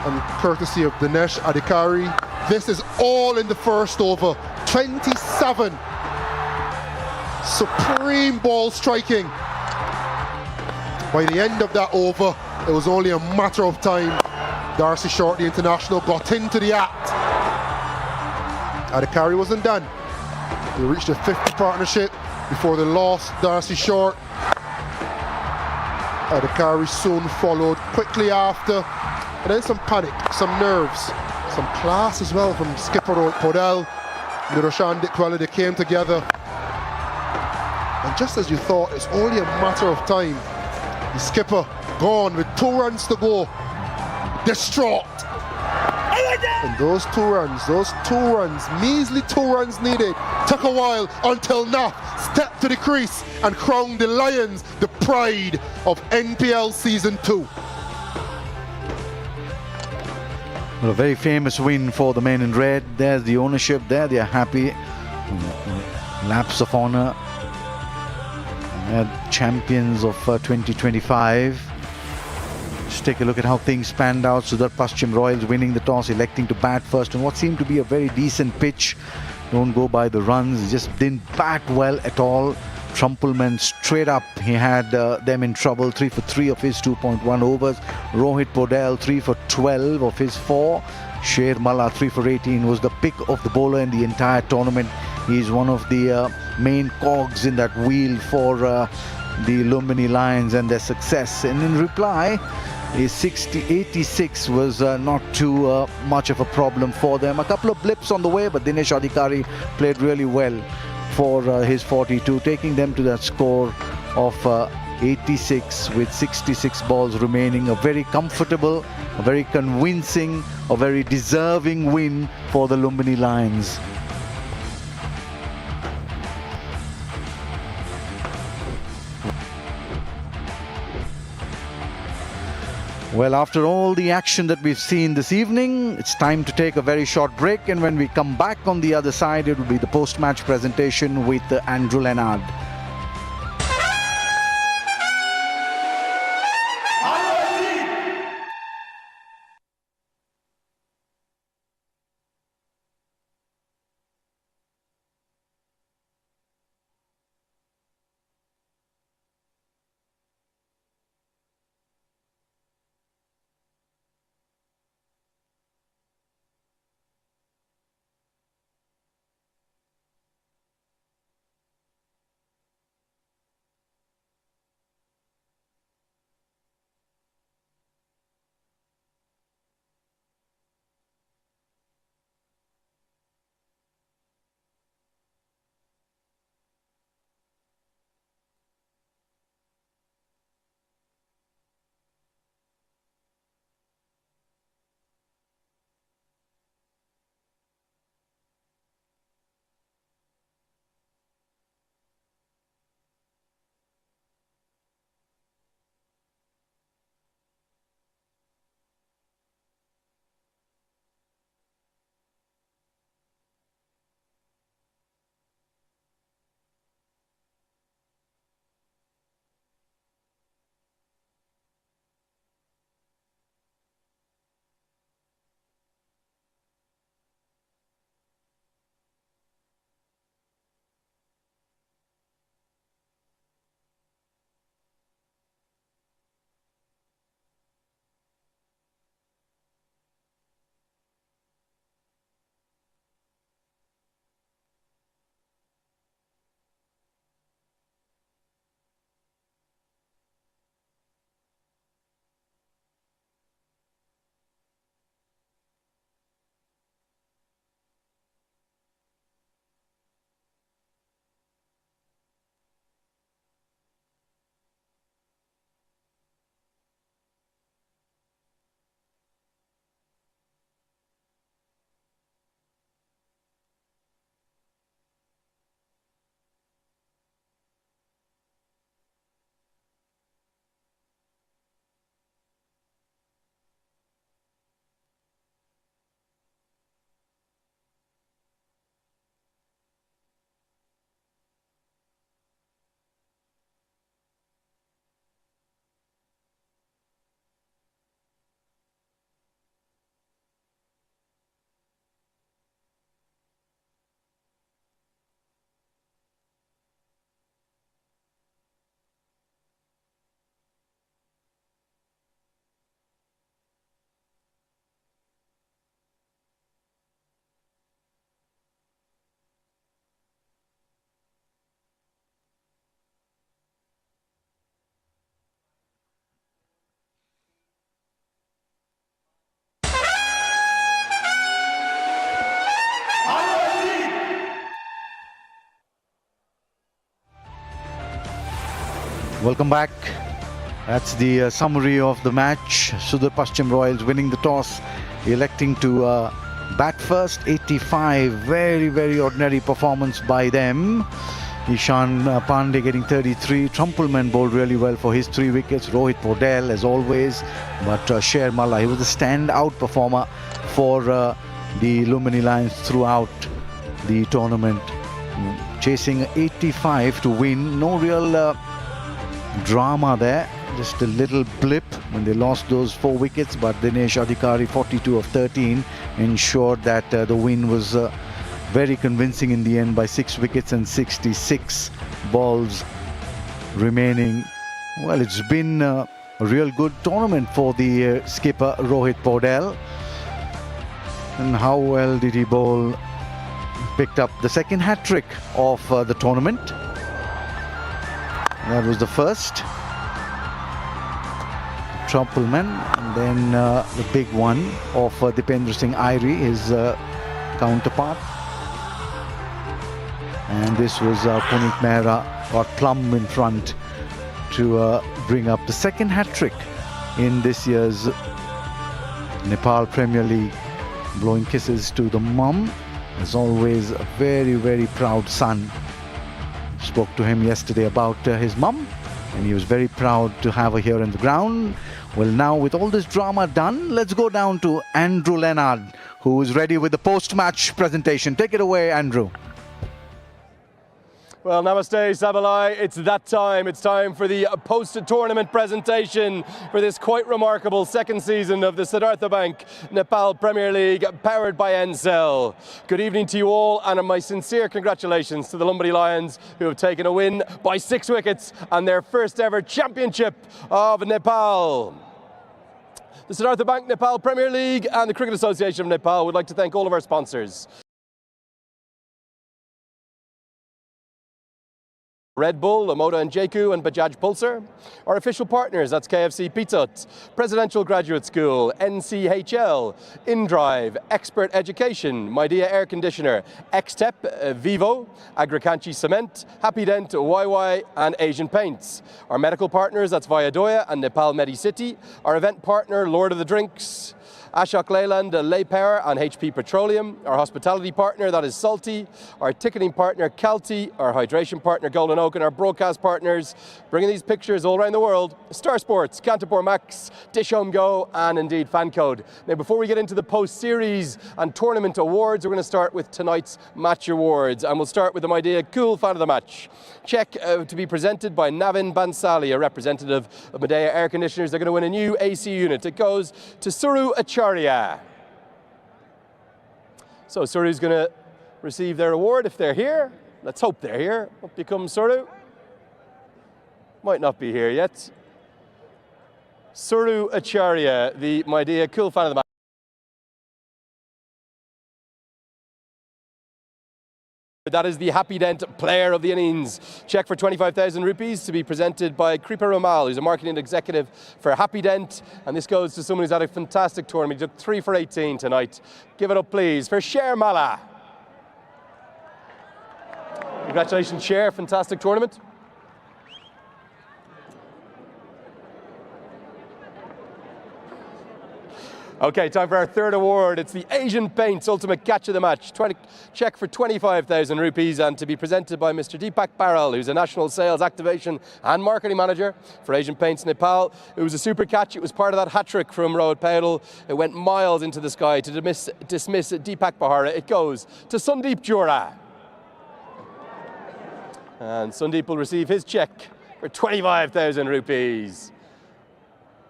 And courtesy of Dinesh Adhikari, this is all in the first over. 27. Supreme ball striking. By the end of that over, it was only a matter of time. Darcy Short, the international, got into the act. Adhikari wasn't done. They reached a 50 partnership before they lost Darcy Short. Adhikari soon followed quickly after. And then some panic, some nerves, some class as well from skipper Podell and Roshan Moktan. They came together. And just as you thought, it's only a matter of time. The skipper gone with 2 runs to go. Distraught. And those two runs, measly 2 runs needed, took a while until Nath stepped to the crease and crowned the Lions the pride of NPL Season 2. Well, a very famous win for the men in red. There's the ownership there. They are happy. Lapse of honor. Champions of 2025. Just take a look at how things panned out. Sudar Paschim Royals winning the toss, electing to bat first on what seemed to be a very decent pitch. Don't go by the runs. He just didn't bat well at all. Trumpelman straight up, he had them in trouble. 3 for 3 of his 2.1 overs. Rohit Podell 3 for 12 of his 4. Sher Malla 3 for 18 was the pick of the bowler in the entire tournament. He's one of the main cogs in that wheel for the Lumbini Lions and their success. And in reply, his 86 was not too much of a problem for them. A couple of blips on the way, but Dinesh Adhikari played really well for his 42, taking them to that score of 86 with 66 balls remaining. A very comfortable, a very convincing, a very deserving win for the Lumbini Lions. Well, after all the action that we've seen this evening, it's time to take a very short break, and when we come back on the other side, it will be the post-match presentation with Andrew Leonard. Welcome back. That's the summary of the match. Sudar Paschim Royals winning the toss, electing to bat first. 85, very, very ordinary performance by them. Ishan Pandey getting 33. Trumpelman bowled really well for his 3 wickets. Rohit Podell as always, but Sher Malla, he was a standout performer for the Lumini Lions throughout the tournament, chasing 85 to win. No real drama there, just a little blip when they lost those 4 wickets, but Dinesh Adhikari, 42 of 13, ensured that the win was very convincing in the end by 6 wickets and 66 balls remaining. Well, it's been a real good tournament for the skipper Rohit Podell. And how well did he bowl? Picked up the second hat-trick of the tournament. That was the first. Trumpelman, and then the big one of Dipendra Singh Airi, his counterpart. And this was Puneet Mehra, got plumb in front to bring up the second hat-trick in this year's Nepal Premier League. Blowing kisses to the mum. As always, a very, very proud son. Spoke to him yesterday about his mum, and he was very proud to have her here on the ground. Well, now with all this drama done, let's go down to Andrew Leonard, who is ready with the post-match presentation. Take it away, Andrew. Well, namaste, Sabalai. It's that time. It's time for the post-tournament presentation for this quite remarkable second season of the Siddhartha Bank Nepal Premier League, powered by Ncell. Good evening to you all, and my sincere congratulations to the Lumbini Lions, who have taken a win by 6 wickets and their first ever championship of Nepal. The Siddhartha Bank Nepal Premier League and the Cricket Association of Nepal would like to thank all of our sponsors. Red Bull, Lamoda and Jaku and Bajaj Pulsar. Our official partners, that's KFC Pizza Hut, Presidential Graduate School, NCHL, InDrive, Expert Education, Midea Air Conditioner, XTEP, Vivo, Agricanchi Cement, Happy Dent, YY and Asian Paints. Our medical partners, that's Vayadoya and Nepal Medicity. Our event partner, Lord of the Drinks, Ashok Leyland, Lay Power and HP Petroleum. Our hospitality partner, that is Salty. Our ticketing partner, Calty. Our hydration partner, Golden Oak. And our broadcast partners, bringing these pictures all around the world, Star Sports, Cantapur Max, Dish Home Go, and indeed Fancode. Now, before we get into the post-series and tournament awards, we're going to start with tonight's match awards. And we'll start with the Midea Cool Fan of the Match. Check to be presented by Navin Bansali, a representative of Midea Air Conditioners. They're going to win a new AC unit. It goes to Suru Acharya. So Suru's going to receive their award if they're here. Let's hope they're here. Up you come, Suru. Might not be here yet. Suru Acharya, the Midea Cool Fan of the Match. That is the Happy Dent Player of the Innings. Check for 25,000 rupees to be presented by Kripa Ramal, who's a marketing executive for Happy Dent. And this goes to someone who's had a fantastic tournament. He took 3 for 18 tonight. Give it up, please, for Sher Malla. Congratulations, Sher. Fantastic tournament. Okay, time for our third award. It's the Asian Paints Ultimate Catch of the Match. Check for 25,000 rupees and to be presented by Mr. Deepak Baral, who's a National Sales Activation and Marketing Manager for Asian Paints Nepal. It was a super catch. It was part of that hat-trick from Rohit Podell. It went miles into the sky to dismiss Deepak Bahara. It goes to Sundeep Jura. And Sundeep will receive his check for 25,000 rupees.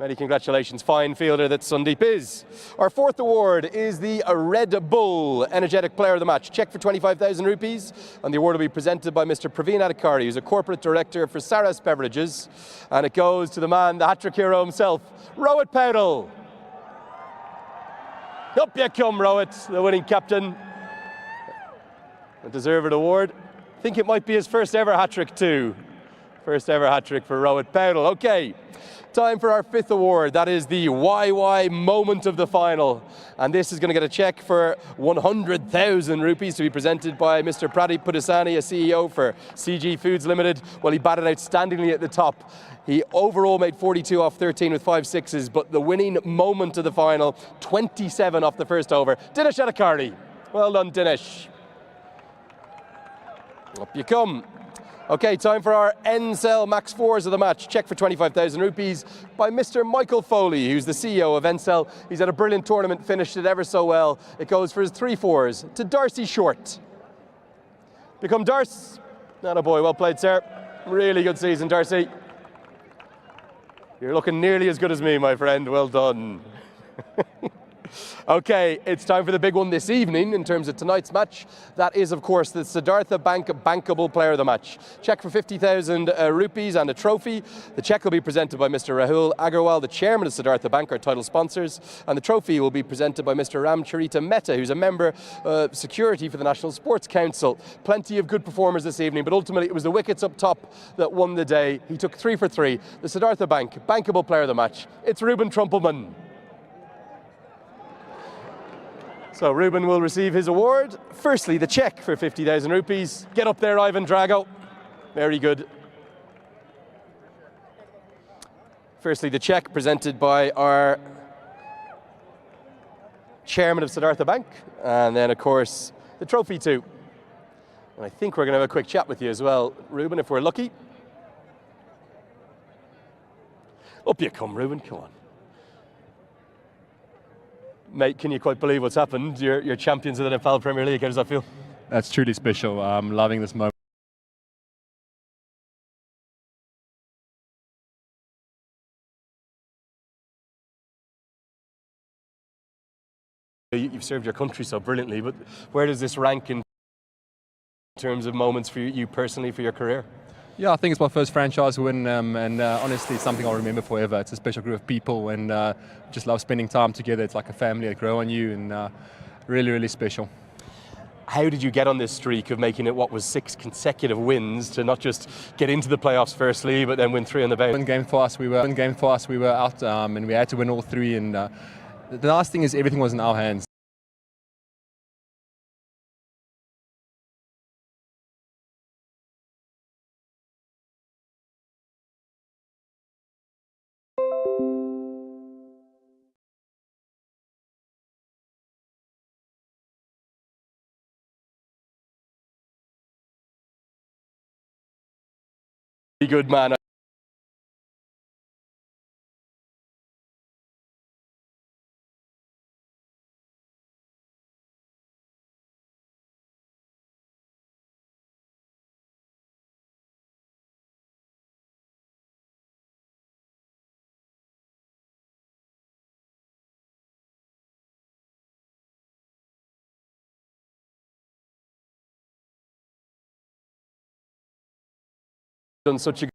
Many congratulations, fine fielder that Sundeep is. Our fourth award is the Red Bull Energetic Player of the Match. Check for 25,000 rupees. And the award will be presented by Mr. Praveen Adhikari, who's a corporate director for Saras Beverages. And it goes to the man, the hat-trick hero himself, Rohit Podell. Up you come, Rohit, the winning captain. A deserved award. I think it might be his first ever hat-trick too. First ever hat-trick for Rohit Paudel. Okay, time for our fifth award. That is the YY moment of the final. And this is going to get a cheque for 100,000 rupees to be presented by Mr. Pradeep Pudasani, a CEO for CG Foods Limited. Well, he batted outstandingly at the top. He overall made 42 off 13 with 5 sixes, but the winning moment of the final, 27 off the first over. Dinesh Adhikari. Well done, Dinesh. Up you come. Okay, time for our Ncell Max Fours of the match. Check for 25,000 rupees by Mr. Michael Foley, who's the CEO of Ncell. He's had a brilliant tournament, finished it ever so well. It goes for his 3 fours to Darcy Short. Become Darce. Not a boy, well played, sir. Really good season, Darcy. You're looking nearly as good as me, my friend. Well done. Okay, it's time for the big one this evening in terms of tonight's match. That is, of course, the Siddhartha Bank Bankable Player of the Match. Cheque for 50,000 rupees and a trophy. The cheque will be presented by Mr. Rahul Agarwal, the chairman of Siddhartha Bank, our title sponsors. And the trophy will be presented by Mr. Ramcharita Mehta, who's a member of security for the National Sports Council. Plenty of good performers this evening, but ultimately it was the wickets up top that won the day. He took 3 for 3. The Siddhartha Bank Bankable Player of the Match. It's Ruben Trumpelman. So Ruben will receive his award. Firstly, the cheque for 50,000 rupees. Get up there, Ivan Drago. Very good. Firstly, the cheque presented by our chairman of Siddhartha Bank. And then, of course, the trophy too. And I think we're going to have a quick chat with you as well, Ruben, if we're lucky. Up you come, Ruben, come on. Mate, can you quite believe what's happened? You're champions of the Nepal Premier League. How does that feel? That's truly special. I'm loving this moment. You've served your country so brilliantly, but where does this rank in terms of moments for you personally, for your career? Yeah, I think it's my first franchise win, and honestly, it's something I'll remember forever. It's a special group of people, and just love spending time together. It's like a family that grow on you, and really, really special. How did you get on this streak of making it what was 6 consecutive wins to not just get into the playoffs firstly, but then win 3 on the bounce? One game for us, we were out, and we had to win all 3. And the last thing is everything was in our hands. Good man. Done such a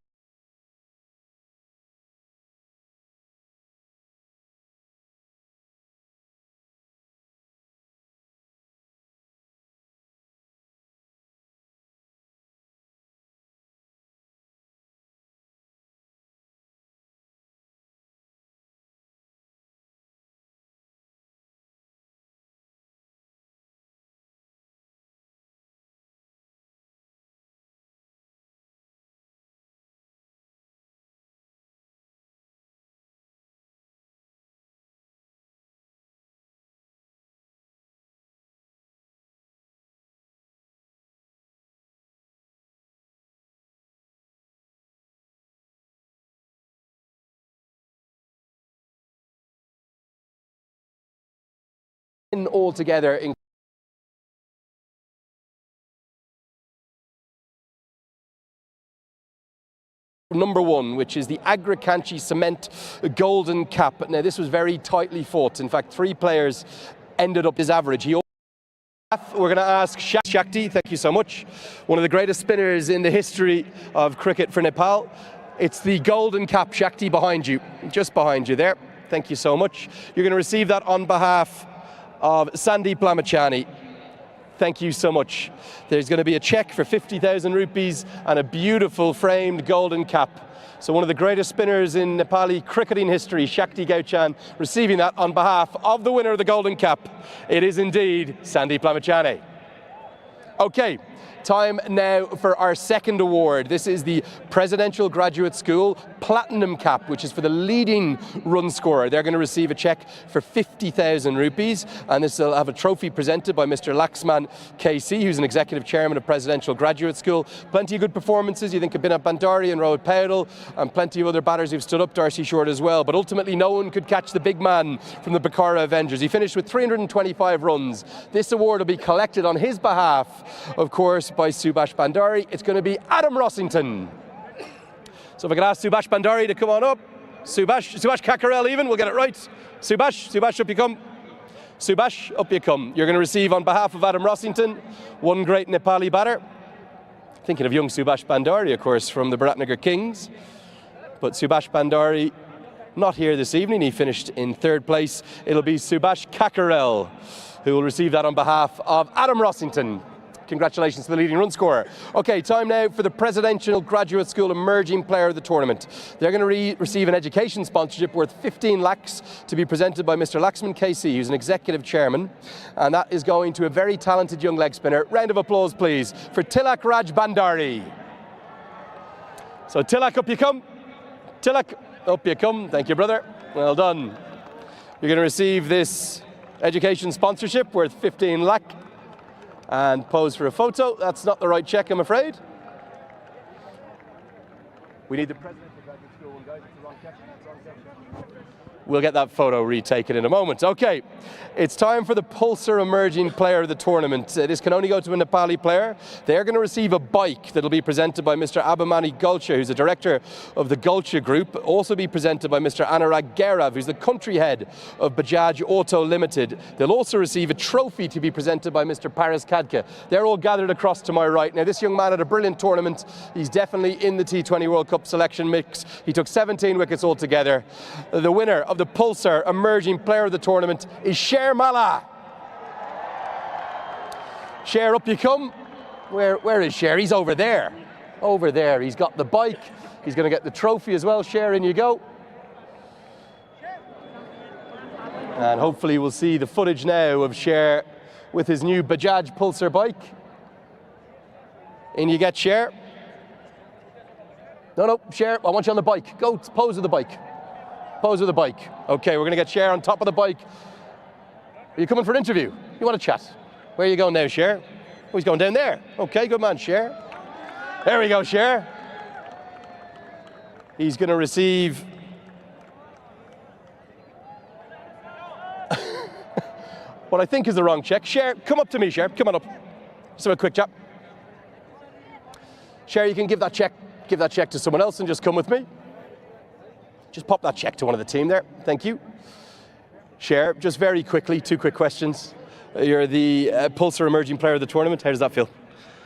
all together in number 1, which is the Agrikanchi Cement Golden Cap. Now, this was very tightly fought. In fact, 3 players ended up his average. We're going to ask Shakti, thank you so much, one of the greatest spinners in the history of cricket for Nepal. It's the Golden Cap, Shakti, behind you, just behind you there. Thank you so much. You're going to receive that on behalf of Sandeep Lamachani. Thank you so much. There's going to be a cheque for 50,000 rupees and a beautiful framed golden cap. So one of the greatest spinners in Nepali cricketing history, Shakti Gauchan, receiving that on behalf of the winner of the golden cap. It is indeed Sandeep Lamachane. Okay. Time now for our second award. This is the Presidential Graduate School Platinum Cap, which is for the leading run scorer. They're going to receive a cheque for 50,000 rupees, and this will have a trophy presented by Mr. Laxman KC, who's an executive chairman of Presidential Graduate School. Plenty of good performances. You think of Binat Bandari and Rohit Paudel, and plenty of other batters who've stood up, Darcy Short as well. But ultimately, no one could catch the big man from the Bukhara Avengers. He finished with 325 runs. This award will be collected on his behalf, of course, by Subhash Bandari. It's going to be Adam Rossington. So if I could ask Subhash Bandari to come on up. Subhash Kakarel even, we'll get it right. Subhash, up you come. Subhash, up you come. You're going to receive on behalf of Adam Rossington, one great Nepali batter. Thinking of young Subhash Bandari, of course, from the Biratnagar Kings. But Subhash Bandari not here this evening. He finished in third place. It'll be Subhash Kakarel who will receive that on behalf of Adam Rossington. Congratulations to the leading run scorer. Okay, time now for the Presidential Graduate School Emerging Player of the Tournament. They're going to receive an education sponsorship worth 15 lakhs to be presented by Mr. Laxman KC, who's an executive chairman, and that is going to a very talented young leg spinner. Round of applause, please, for Tilak Raj Bandari. So Tilak, up you come. Tilak, up you come. Thank you, brother. Well done. You're going to receive this education sponsorship worth 15 lakh. And pose for a photo. That's not the right check, I'm afraid. We need the president of the graduate school one, guys. It's the wrong check. We'll get that photo retaken in a moment. Okay, it's time for the Pulsar Emerging Player of the Tournament. This can only go to a Nepali player. They're going to receive a bike that'll be presented by Mr. Abhimani Gulcha, who's the director of the Gulcha Group. Also be presented by Mr. Anurag Gaurav, who's the country head of Bajaj Auto Limited. They'll also receive a trophy to be presented by Mr. Paras Kadka. They're all gathered across to my right. Now, this young man had a brilliant tournament. He's definitely in the T20 World Cup selection mix. He took 17 wickets altogether. The winner of the Pulsar Emerging Player of the Tournament is Sher Mala. Sher, up you come. Where is Sher? He's over there. Over there. He's got the bike. He's going to get the trophy as well. Sher, in you go. And hopefully we'll see the footage now of Sher with his new Bajaj Pulsar bike. In you get, Sher. No, Sher, I want you on the bike. Go pose with the bike. Pose with the bike. Okay, we're going to get Sher on top of the bike. Are you coming for an interview? You want to chat? Where are you going now, Sher? Oh, he's going down there. Okay, good man, Sher. There we go, Sher. He's going to receive what I think is the wrong check. Sher, come up to me, Sher. Come on up. Let's have a quick chat. Sher, you can give that check to someone else and just come with me. Just pop that check to one of the team there. Thank you. Sher, just very quickly, 2 quick questions. You're the Pulsar Emerging Player of the Tournament. How does that feel?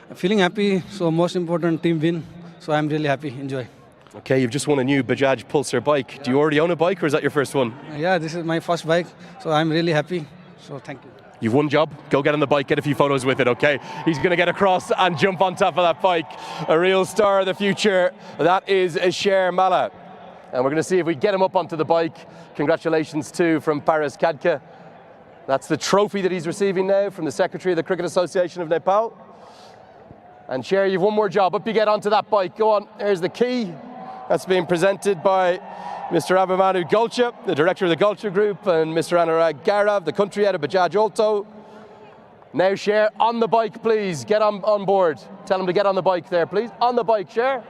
I'm feeling happy. So most important, team win. So I'm really happy. Enjoy. Okay, you've just won a new Bajaj Pulsar bike. Do you already own a bike, or is that your first one? Yeah, this is my first bike. So I'm really happy. So thank you. You've one job. Go get on the bike, get a few photos with it, okay? He's going to get across and jump on top of that bike. A real star of the future. That is Sher Mala. And we're going to see if we get him up onto the bike. Congratulations too from Paras Kadka. That's the trophy that he's receiving now from the Secretary of the Cricket Association of Nepal. And Sher, you've one more job. Up you get onto that bike. Go on. There's the key. That's being presented by Mr. Abhimanu Gulcha, the director of the Gulcha Group, and Mr. Anurag Gaurav, the country head of Bajaj Auto. Now, Sher, on the bike, please. Get on board. Tell him to get on the bike there, please. On the bike, Sher.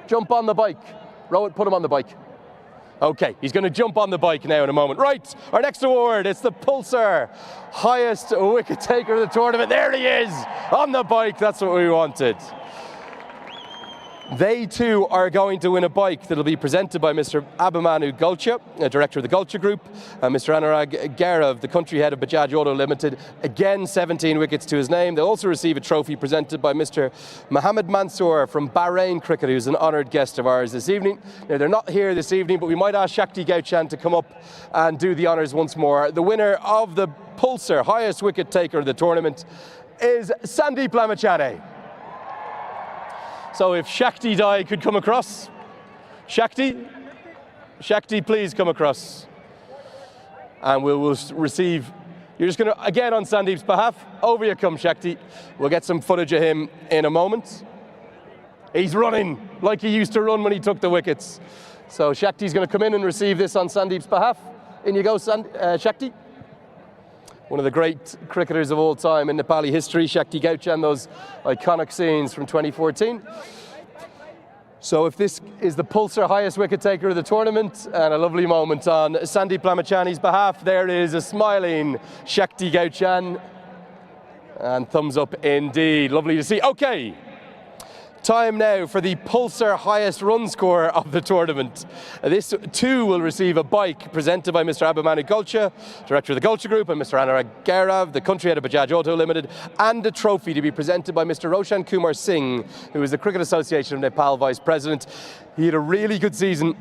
Jump on the bike. Rohit, put him on the bike. Okay, he's going to jump on the bike now in a moment. Right, our next award, it's the Pulsar highest wicket taker of the tournament. There he is, on the bike. That's what we wanted. They too are going to win a bike that'll be presented by Mr. Abhimanyu Gulcha, director of the Gulcha Group, and Mr. Anurag Gaurav, the country head of Bajaj Auto Limited. Again, 17 wickets to his name. They'll also receive a trophy presented by Mr. Mohammed Mansour from Bahrain Cricket, who's an honoured guest of ours this evening. Now, they're not here this evening, but we might ask Shakti Gauchan to come up and do the honours once more. The winner of the Pulsar, highest wicket taker of the tournament, is Sandeep Lamachane. So if Shakti Dai could come across. Shakti, please come across. And we'll receive, you're just going to, again on Sandeep's behalf, over you come, Shakti. We'll get some footage of him in a moment. He's running like he used to run when he took the wickets. So Shakti's going to come in and receive this on Sandeep's behalf. In you go, Shakti. One of the great cricketers of all time in Nepali history, Shakti Gauchan, those iconic scenes from 2014. So if this is the Pulsar highest wicket taker of the tournament, and a lovely moment on Sandeep Lamachane's behalf, there is a smiling Shakti Gauchan. And thumbs up indeed, lovely to see. Okay. Time now for the Pulsar highest run scorer of the tournament. This too will receive a bike presented by Mr. Abhimanyu Gulcha, director of the Gulcha Group, and Mr. Anurag Gaurav, the country head of Bajaj Auto Limited, and a trophy to be presented by Mr. Roshan Singh, who is the Cricket Association of Nepal Vice President. He had a really good season.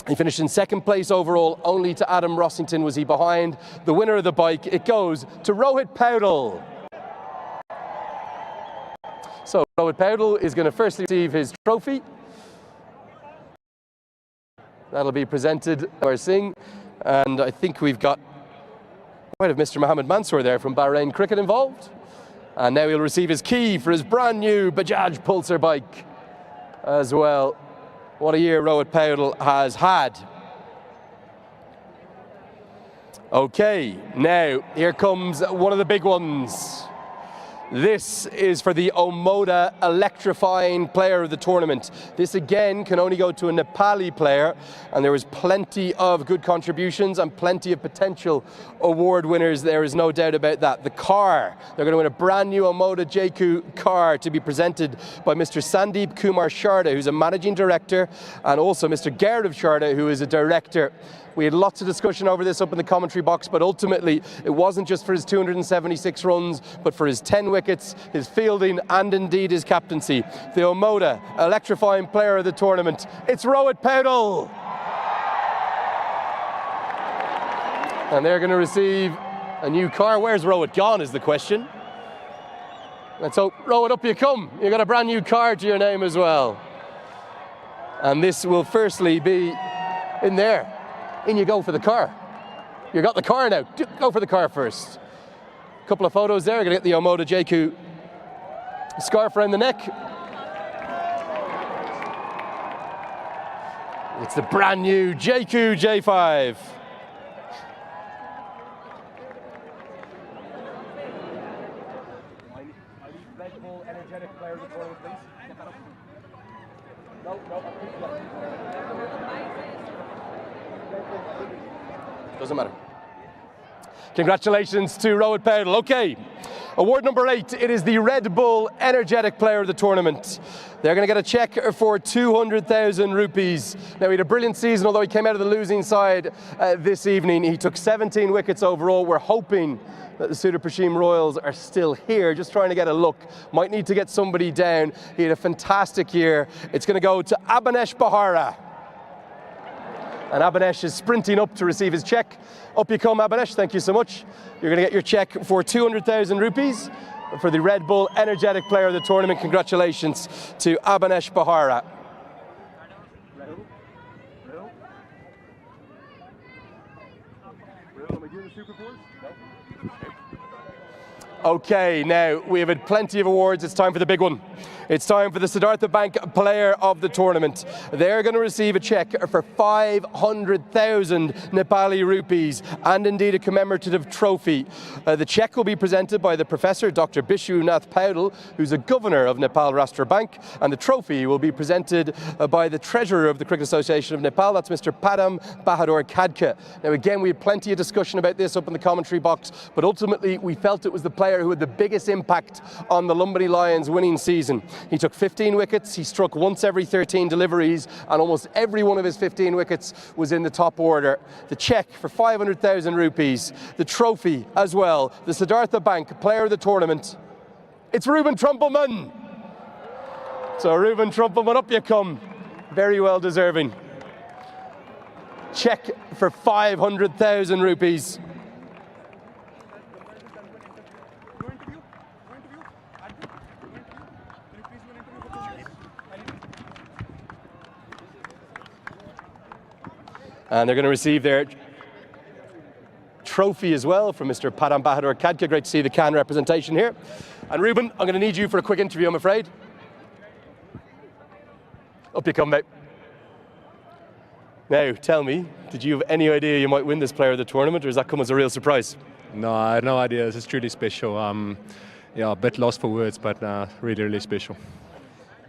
He finished in second place overall, only to Adam Rossington was he behind. The winner of the bike, it goes to Rohit Paudel. So Rohit Paudel is going to first receive his trophy. That'll be presented by Singh. And I think we've got quite a Mr. Mohammed Mansour there from Bahrain Cricket involved. And now he'll receive his key for his brand new Bajaj Pulsar bike as well. What a year Rohit Paudel has had. Okay, now here comes one of the big ones. This is for the Omoda electrifying player of the tournament. This again can only go to a Nepali player, and there was plenty of good contributions and plenty of potential award winners. There is no doubt about that. The car, they're going to win a brand new Omoda JQ car to be presented by Mr. Sandeep Kumar Sharda, who's a managing director, and also Mr. Gaurav Sharda, who is a director. We had lots of discussion over this up in the commentary box, but ultimately it wasn't just for his 276 runs, but for his 10 wickets, his fielding, and indeed his captaincy. The Omoda electrifying player of the tournament, it's Rohit Paudel. And they're going to receive a new car. Where's Rohit gone is the question. And so, Rohit, up you come. You got a brand new car to your name as well. And this will firstly be in there. In you go for the car. You got the car now. Go for the car first. A couple of photos there. We're going to get the Omoda JQ scarf around the neck. It's the brand new JQ J5. Doesn't matter. Congratulations to Rohit Paudel. Okay, award number 8, it is the Red Bull Energetic Player of the Tournament. They're going to get a cheque for 200,000 rupees. Now, he had a brilliant season, although he came out of the losing side this evening. He took 17 wickets overall. We're hoping that the Sudar Prashim Royals are still here, just trying to get a look. Might need to get somebody down. He had a fantastic year. It's going to go to Abhinesh Bahara. And Abhinesh is sprinting up to receive his cheque. Up you come, Abhinesh, thank you so much. You're going to get your cheque for 200,000 rupees for the Red Bull Energetic Player of the Tournament. Congratulations to Abhinesh Bahara. Okay, now we have had plenty of awards. It's time for the big one. It's time for the Siddhartha Bank Player of the Tournament. They're going to receive a cheque for 500,000 Nepali rupees and indeed a commemorative trophy. The cheque will be presented by the Professor Dr. Bishwanath Paudel, who's a governor of Nepal Rashtra Bank, and the trophy will be presented by the Treasurer of the Cricket Association of Nepal, that's Mr. Padam Bahadur Khadka. Now again, we had plenty of discussion about this up in the commentary box, but ultimately we felt it was the player player who had the biggest impact on the Lumbini Lions winning season. He took 15 wickets, he struck once every 13 deliveries, and almost every one of his 15 wickets was in the top order. The cheque for 500,000 rupees, the trophy as well, the Siddhartha Bank Player of the Tournament. It's Reuben Trumpelman. So Reuben Trumpelman, up you come. Very well deserving. Cheque for 500,000 rupees. And they're going to receive their trophy as well from Mr. Padam Bahadur Khadka. Great to see the Can representation here. And Reuben, I'm going to need you for a quick interview, I'm afraid. Up you come, mate. Now, tell me, did you have any idea you might win this Player of the Tournament, or does that come as a real surprise? No, I had no idea. This is truly special. Yeah, a bit lost for words, but really, really special.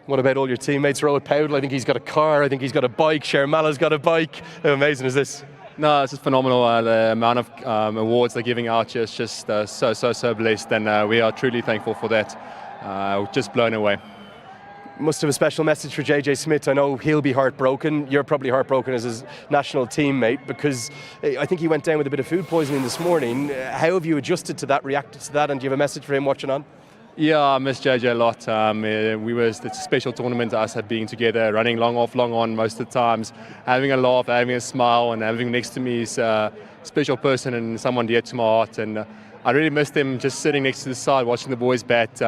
What about all your teammates? Rohit Powdell, I think he's got a car, I think he's got a bike, Sharmala's got a bike. How amazing is this? No, it's just phenomenal. The amount of awards they're giving out is just so blessed, and we are truly thankful for that. Just blown away. Must have a special message for JJ Smith. I know he'll be heartbroken. You're probably heartbroken as his national teammate, because I think he went down with a bit of food poisoning this morning. How have you adjusted to that, reacted to that, and do you have a message for him watching on? Yeah, I miss JJ a lot. It's a special tournament, us being together, running long off, long on most of the times, having a laugh, having a smile, and having next to me is a special person and someone dear to my heart. And I really missed him just sitting next to the side, watching the boys bat,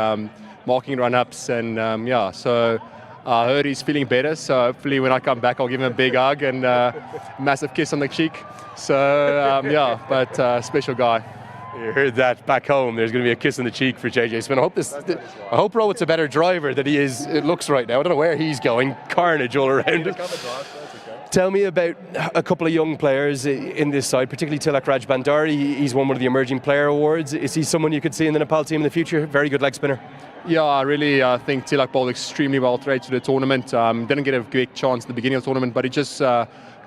marking run-ups, and so I heard he's feeling better, so hopefully when I come back I'll give him a big hug and massive kiss on the cheek. So special guy. You heard that back home. There's going to be a kiss on the cheek for JJ Smith. I hope Rohit's a better driver than he is. It looks right now. I don't know where he's going. Carnage all around. Tell me about a couple of young players in this side, particularly Tilak Raj Bandari. He's won one of the Emerging Player Awards. Is he someone you could see in the Nepal team in the future? Very good leg spinner. Yeah, I really think Tilak bowled extremely well throughout to the tournament. Didn't get a great chance at the beginning of the tournament, but he just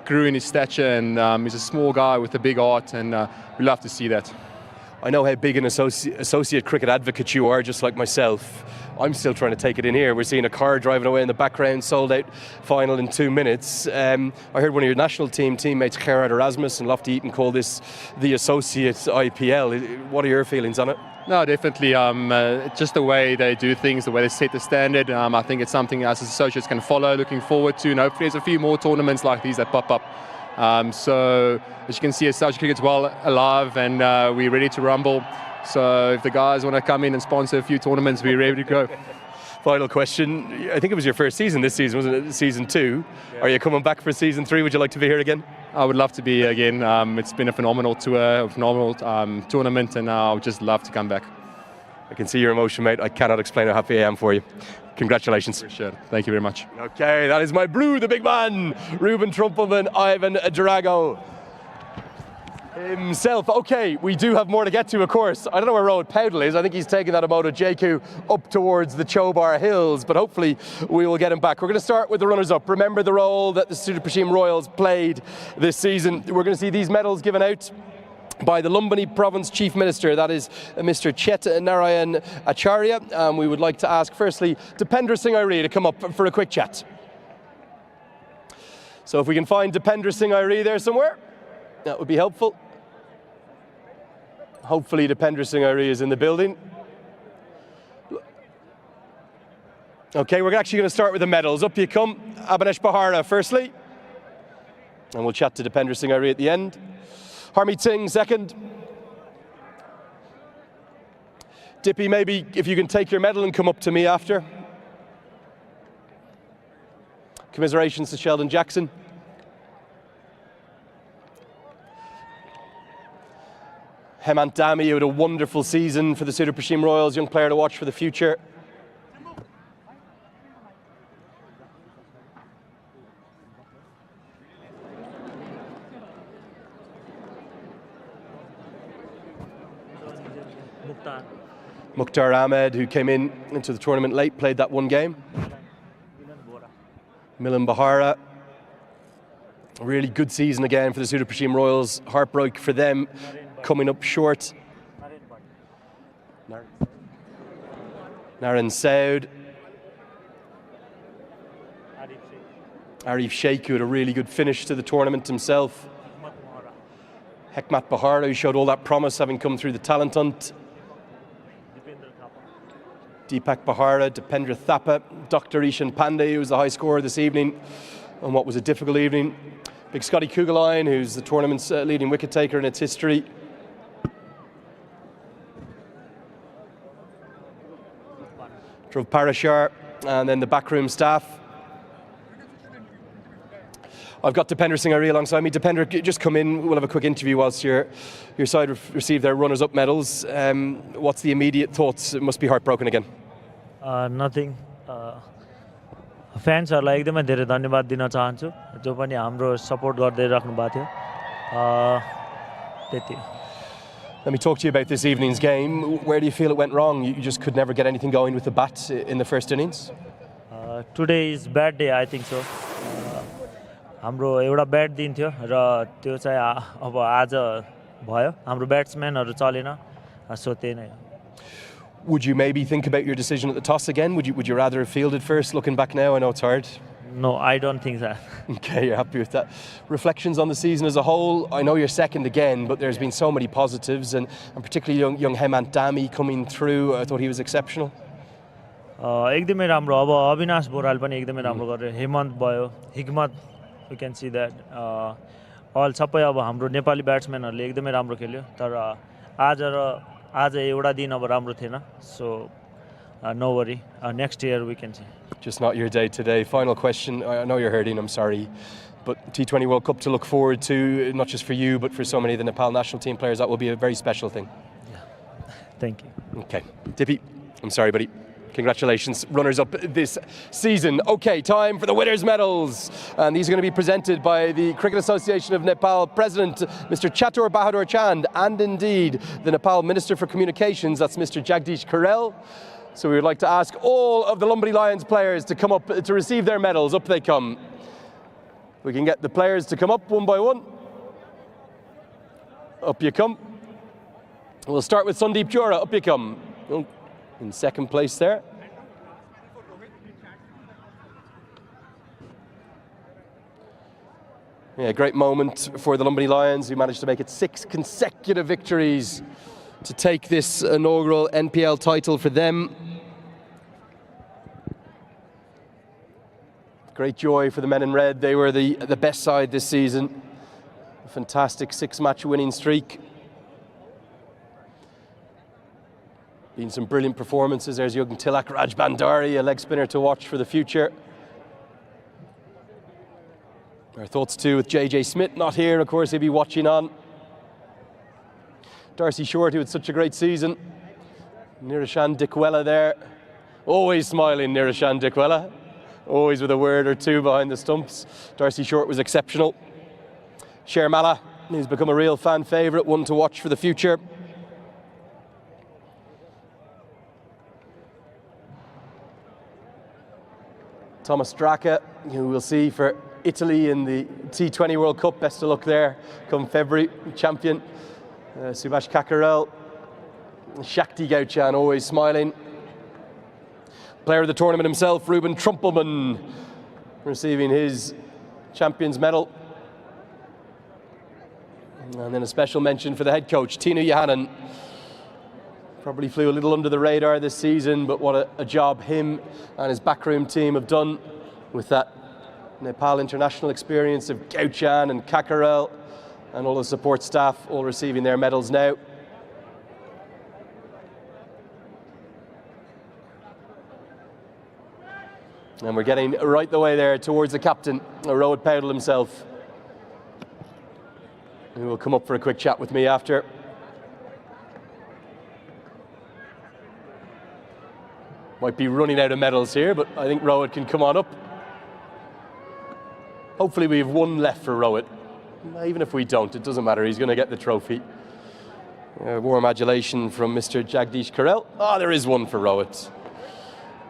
grew in his stature, and he's a small guy with a big heart, and we love to see that. I know how big an associate cricket advocate you are, just like myself. I'm still trying to take it in here. We're seeing a car driving away in the background, sold out final in 2 minutes. I heard one of your national team teammates, Gerard Erasmus and Lofty Eaton, call this the associate IPL. What are your feelings on it? No, definitely. Just the way they do things, the way they set the standard. I think it's something us as associates can follow, looking forward to. And hopefully there's a few more tournaments like these that pop up. So as you can see, South Cricket's well alive, and we're ready to rumble. So if the guys want to come in and sponsor a few tournaments, we're ready to go. Final question. I think it was your first season this season, wasn't it? Season 2. Yeah. Are you coming back for season 3? Would you like to be here again? I would love to be here again. It's been a phenomenal tour, a phenomenal tournament, and I would just love to come back. I can see your emotion, mate. I cannot explain how happy I am for you. Congratulations. Sure. Thank you very much. Okay, that is my blue, the big man, Reuben Trumpelman, Ivan Drago himself. Okay, we do have more to get to, of course. I don't know where Rohit Powdell is. I think he's taking that Moto JQ up towards the Chobar Hills, but hopefully we will get him back. We're going to start with the runners-up. Remember the role that the Super Prashim Royals played this season. We're going to see these medals given out by the Lumbini Province Chief Minister, that is Mr. Chet Narayan Acharya. We would like to ask firstly Dipendra Singh Airi to come up for a quick chat. So if we can find Dipendra Singh Airi there somewhere, that would be helpful. Hopefully Dipendra Singh Airi is in the building. Okay, we're actually going to start with the medals. Up you come, Abhinesh Bahara firstly. And we'll chat to Dipendra Singh Airi at the end. Harmeet Singh second. Dippy, maybe if you can take your medal and come up to me after. Commiserations to Sheldon Jackson. Hemant Dami, you had a wonderful season for the Super Prashim Royals, young player to watch for the future. Mukhtar Ahmed, who came into the tournament late, played that one game. Milan Bahara, a really good season again for the Super Prashim Royals. Heartbreak for them, coming up short. Naren Saud. Arif Sheikh, who had a really good finish to the tournament himself. Hekmat Bahar, who showed all that promise having come through the talent hunt. Deepak Bahara, Dipendra Thapa, Dr. Ishan Pandey, who was the high scorer this evening on what was a difficult evening. Big Scotty Kugelheim, who's the tournament's leading wicket taker in its history. Dhruv Parashar, and then the backroom staff. I've got Dipender Singh Ari alongside me. Dipender, just come in. We'll have a quick interview whilst your side receive their runners-up medals. What's the immediate thoughts? It must be heartbroken again. Nothing. फ्यान्सहरूलाई एकदमै धेरै धन्यवाद दिन चाहन्छु जो पनि हाम्रो support गर्दै राख्नु भएको थियो त्यति. Let me talk to you about this evening's game. Where do you feel it went wrong? You just could never get anything going with the bat in the first innings? Today is bad day, I think so. हाम्रो एउटा bat दिन थियो र त्यो चाहिँ अब आज भयो. हाम्रो ब्याट्सम्यानहरू चलेन, सो त्यही नै. Would you maybe think about your decision at the toss again? Would you rather have fielded first, looking back now? I know it's hard. No, I don't think that. Okay, you're happy with that. Reflections on the season as a whole. I know you're second again, but there's been so many positives, and particularly young Hemant Dami coming through. I thought he was exceptional. एकदमै राम्रो. अब अविनाश बोराल पनि एकदमै राम्रो गरे. हेमन्त भयो, हिकमत, we can see that. All सबै अब हाम्रो नेपाली ब्याट्सम्यानहरूले एकदमै राम्रो खेल्यो. तर आज एउटा दिन अब राम्रो थिएन. So no worry. Next year we can see. Just not your day today. Final question. I know you're hurting, I'm sorry. But T20 World Cup to look forward to, not just for you, but for so many of the Nepal national team players, that will be a very special thing. Yeah. Thank you. Okay. Dippy, I'm sorry, buddy. Congratulations, runners-up this season. Okay, time for the winners' medals. And these are going to be presented by the Cricket Association of Nepal President, Mr. Chatur Bahadur Chand, and indeed the Nepal Minister for Communications, that's Mr. Jagdish Karel. So we would like to ask all of the Lumbini Lions players to come up to receive their medals. Up they come. We can get the players to come up one by one. Up you come. We'll start with Sandeep Jora. Up you come. In second place there. Yeah, great moment for the Lumbini Lions, who managed to make it 6 consecutive victories to take this inaugural NPL title for them. Great joy for the men in red. They were the best side this season. A fantastic 6-match winning streak. Been some brilliant performances. There's Yugan Tilak, Raj Bandari, a leg spinner to watch for the future. Our thoughts too with JJ Smith, not here, of course, he'll be watching on. Darcy Short, who had such a great season. Nirashan Dikwela there. Always smiling, Nirashan Dikwela. Always with a word or two behind the stumps. Darcy Short was exceptional. Sher Mala, who's become a real fan favourite, one to watch for the future. Thomas Straka, who we'll see for Italy in the T20 World Cup. Best of luck there come February, champion. Subhash Kakarel, Shakti Gauchan, always smiling. Player of the tournament himself, Ruben Trumpelman, receiving his Champions Medal. And then a special mention for the head coach, Tinu Yohannan. Probably flew a little under the radar this season, but what a job him and his backroom team have done with that Nepal international experience of Gauchan and Kakarel and all the support staff, all receiving their medals now. And we're getting right the way there towards the captain, Rohit Paudel himself, who will come up for a quick chat with me after. Might be running out of medals here, but I think Rohit can come on up. Hopefully we have one left for Rohit. Even if we don't, it doesn't matter, he's going to get the trophy. Warm adulation from Mr. Jagdish Karel. There is one for Rohit.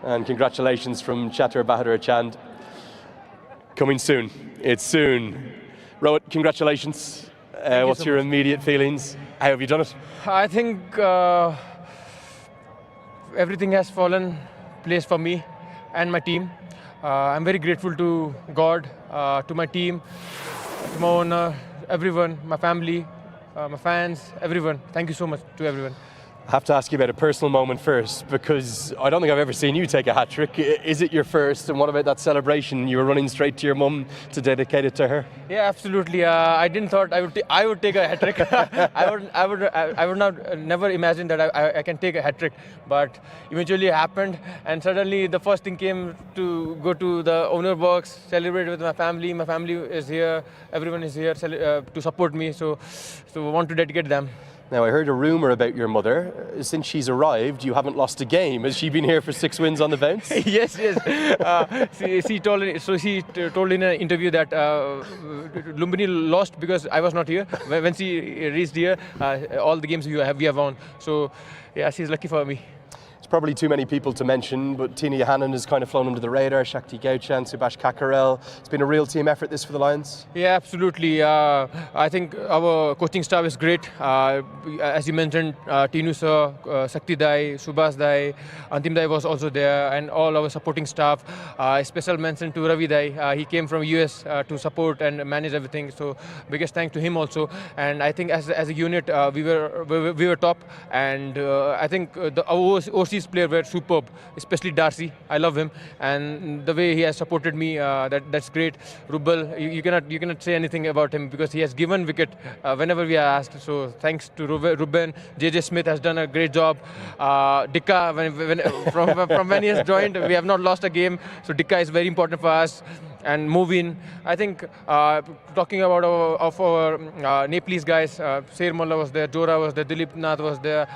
And congratulations from Chatur Bahadur Chand. Coming soon. It's soon. Rohit, congratulations. What's your immediate feelings? How have you done it? I think everything has fallen place for me and my team. I'm very grateful to God, to my team, to my owner, everyone, my family, my fans, everyone. Thank you so much to everyone. I have to ask you about a personal moment first, because I don't think I've ever seen you take a hat-trick. Is it your first? And what about that celebration? You were running straight to your mum to dedicate it to her? Yeah, absolutely. I didn't thought I would take a hat trick. I would not never imagine that I can take a hat trick, but eventually it happened. And suddenly the first thing came to go to the owner box, celebrate with my family. My family is here. Everyone is here to support me. So I want to dedicate them. Now, I heard a rumour about your mother. Since she's arrived, you haven't lost a game. Has she been here for 6 wins on the bounce? Yes. She told in an interview that Lumbini lost because I was not here. When she reached here, all the games we have won. So, yeah, she's lucky for me. Probably too many people to mention, but Tina Johannan has kind of flown under the radar, Shakti Gauchan, Subhash Kakarel. It's been a real team effort, this, for the Lions? Yeah, absolutely. I think our coaching staff is great. As you mentioned, Tinu sir, Sakti Dai, Subhas Dai, Antim Dai was also there, and all our supporting staff. Special mention to Ravi Dai. He came from US to support and manage everything. So biggest thanks to him also. And I think as a unit, we were top. And I think our overseas player were superb, especially Darcy. I love him, and the way he has supported me, that's great. Rubel, you cannot say anything about him because he has given wicket whenever we are asked. So thanks to Ruben. JJ Smith has done a great job. Dicka, from when he has joined, we have not lost a game. So Dicka is very important for us. And Movin, I think talking about our Nepalese guys, Ser Molla was there, Jora was there, Dilip Nath was there.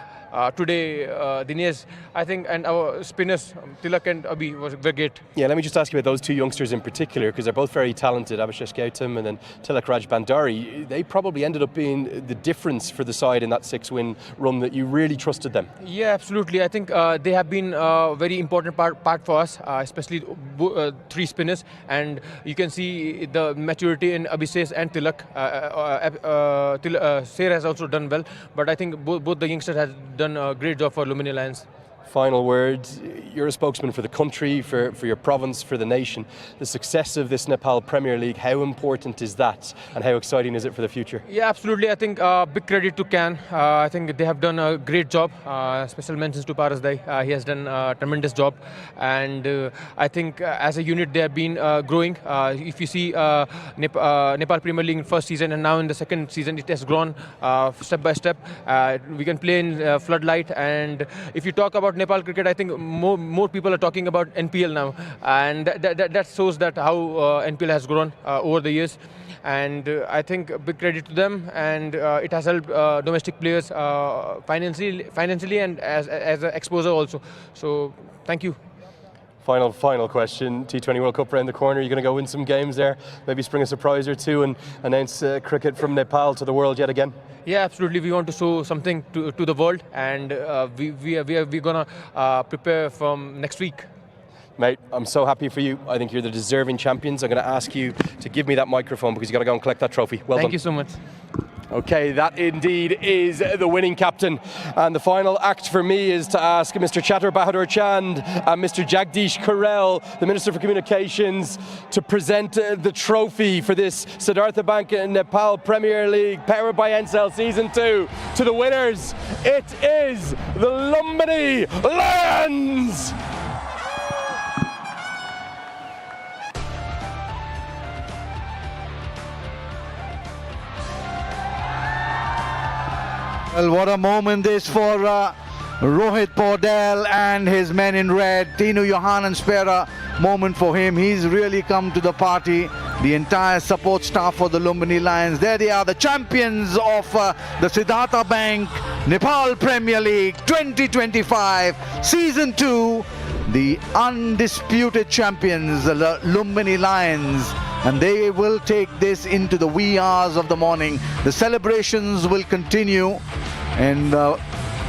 Today, Dinesh, I think, and our spinners, Tilak and Abhi, were great. Yeah, let me just ask you about those two youngsters in particular, because they're both very talented, Abhishek Gautam and then Tilak Raj Bandari. They probably ended up being the difference for the side in that 6-win run, that you really trusted them. Yeah, absolutely. I think they have been a very important part for us, especially 3 spinners. And you can see the maturity in Abhishek and Tilak. Ser has also done well, but I think both the youngsters have done a great job for Lumbini Lions. Final word, you're a spokesman for the country, for your province, for the nation. The success of this Nepal Premier League, how important is that and how exciting is it for the future? Yeah, absolutely. I think big credit to Can. I think they have done a great job. Special mentions to Paras Dai. He has done a tremendous job. And I think as a unit they have been growing. If you see Nepal Premier League in first season and now in the second season, it has grown step by step. We can play in floodlight. And if you talk about Nepal cricket, I think more people are talking about NPL now, and that shows that how NPL has grown over the years. And I think big credit to them, and it has helped domestic players financially and as an exposure also. So thank you. Final question. T20 World Cup around the corner. You're going to go win some games there, maybe spring a surprise or two and announce cricket from Nepal to the world yet again? Yeah, absolutely. We want to show something to the world, and we're going to prepare from next week. Mate, I'm so happy for you. I think you're the deserving champions. I'm going to ask you to give me that microphone because you've got to go and collect that trophy. Well done. Thank you so much. Okay, that indeed is the winning captain. And the final act for me is to ask Mr. Chatur Bahadur Chand and Mr. Jagdish Karel, the Minister for Communications, to present the trophy for this Siddhartha Bank Nepal Premier League powered by Ncell Season 2 to the winners. It is the Lumbini Lions! Well, what a moment this for Rohit Paudel and his men in red. Tinu Johannan Spera moment for him. He's really come to the party. The entire support staff for the Lumbini Lions. There they are, the champions of the Siddhartha Bank Nepal Premier League 2025 Season 2. The undisputed champions, the Lumbini Lions. And they will take this into the wee hours of the morning. The celebrations will continue, and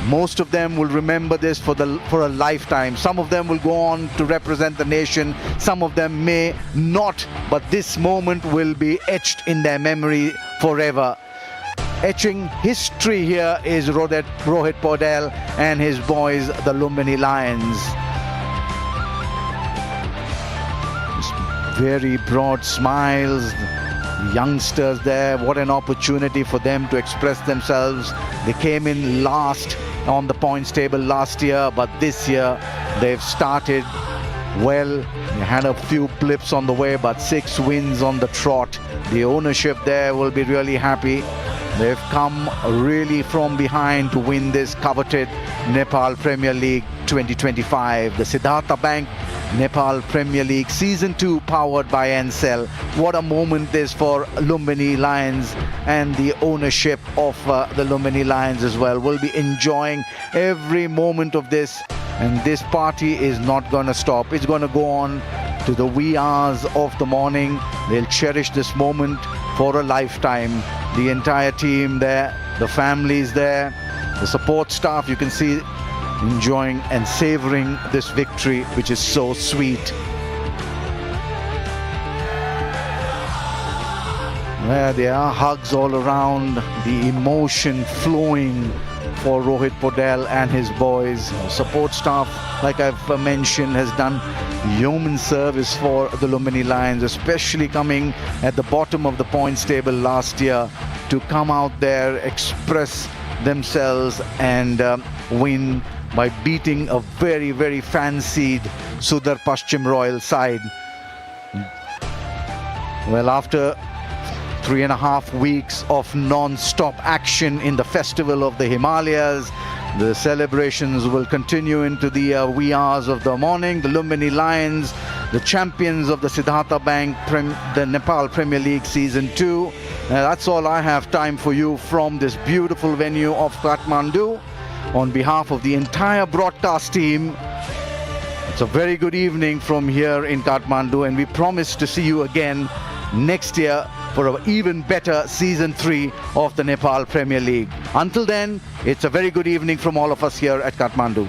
most of them will remember this for a lifetime. Some of them will go on to represent the nation. Some of them may not, but this moment will be etched in their memory forever. etching history here is Rohit Paudel and his boys, the Lumbini Lions. Very broad smiles, youngsters there, what an opportunity for them to express themselves. They came in last on the points table last year, but this year they've started well. They had a few blips on the way, but 6 wins on the trot. The ownership there will be really happy. They've come really from behind to win this coveted Nepal Premier League 2025. The Siddhartha Bank Nepal Premier League Season 2 powered by Ncell. What a moment this for Lumbini Lions, and the ownership of the Lumbini Lions as well will be enjoying every moment of this, and this party is not going to stop. It's going to go on to the wee hours of the morning. They'll cherish this moment for a lifetime. The entire team there, the families there, the support staff, you can see enjoying and savoring this victory, which is so sweet. There they are, hugs all around, the emotion flowing for Rohit Paudel and his boys. Support staff, like I've mentioned, has done yeoman service for the Lumbini Lions, especially coming at the bottom of the points table last year to come out there, express themselves and win by beating a very, very fancied Sudar Paschim Royal side. Well, after 3.5 weeks of non-stop action in the Festival of the Himalayas, the celebrations will continue into the wee hours of the morning. The Lumbini Lions, the champions of the Siddhartha Bank, the Nepal Premier League Season 2. That's all I have time for you from this beautiful venue of Kathmandu. On behalf of the entire broadcast team, it's a very good evening from here in Kathmandu, and we promise to see you again next year for an even better Season 3 of the Nepal Premier League. Until then, it's a very good evening from all of us here at Kathmandu.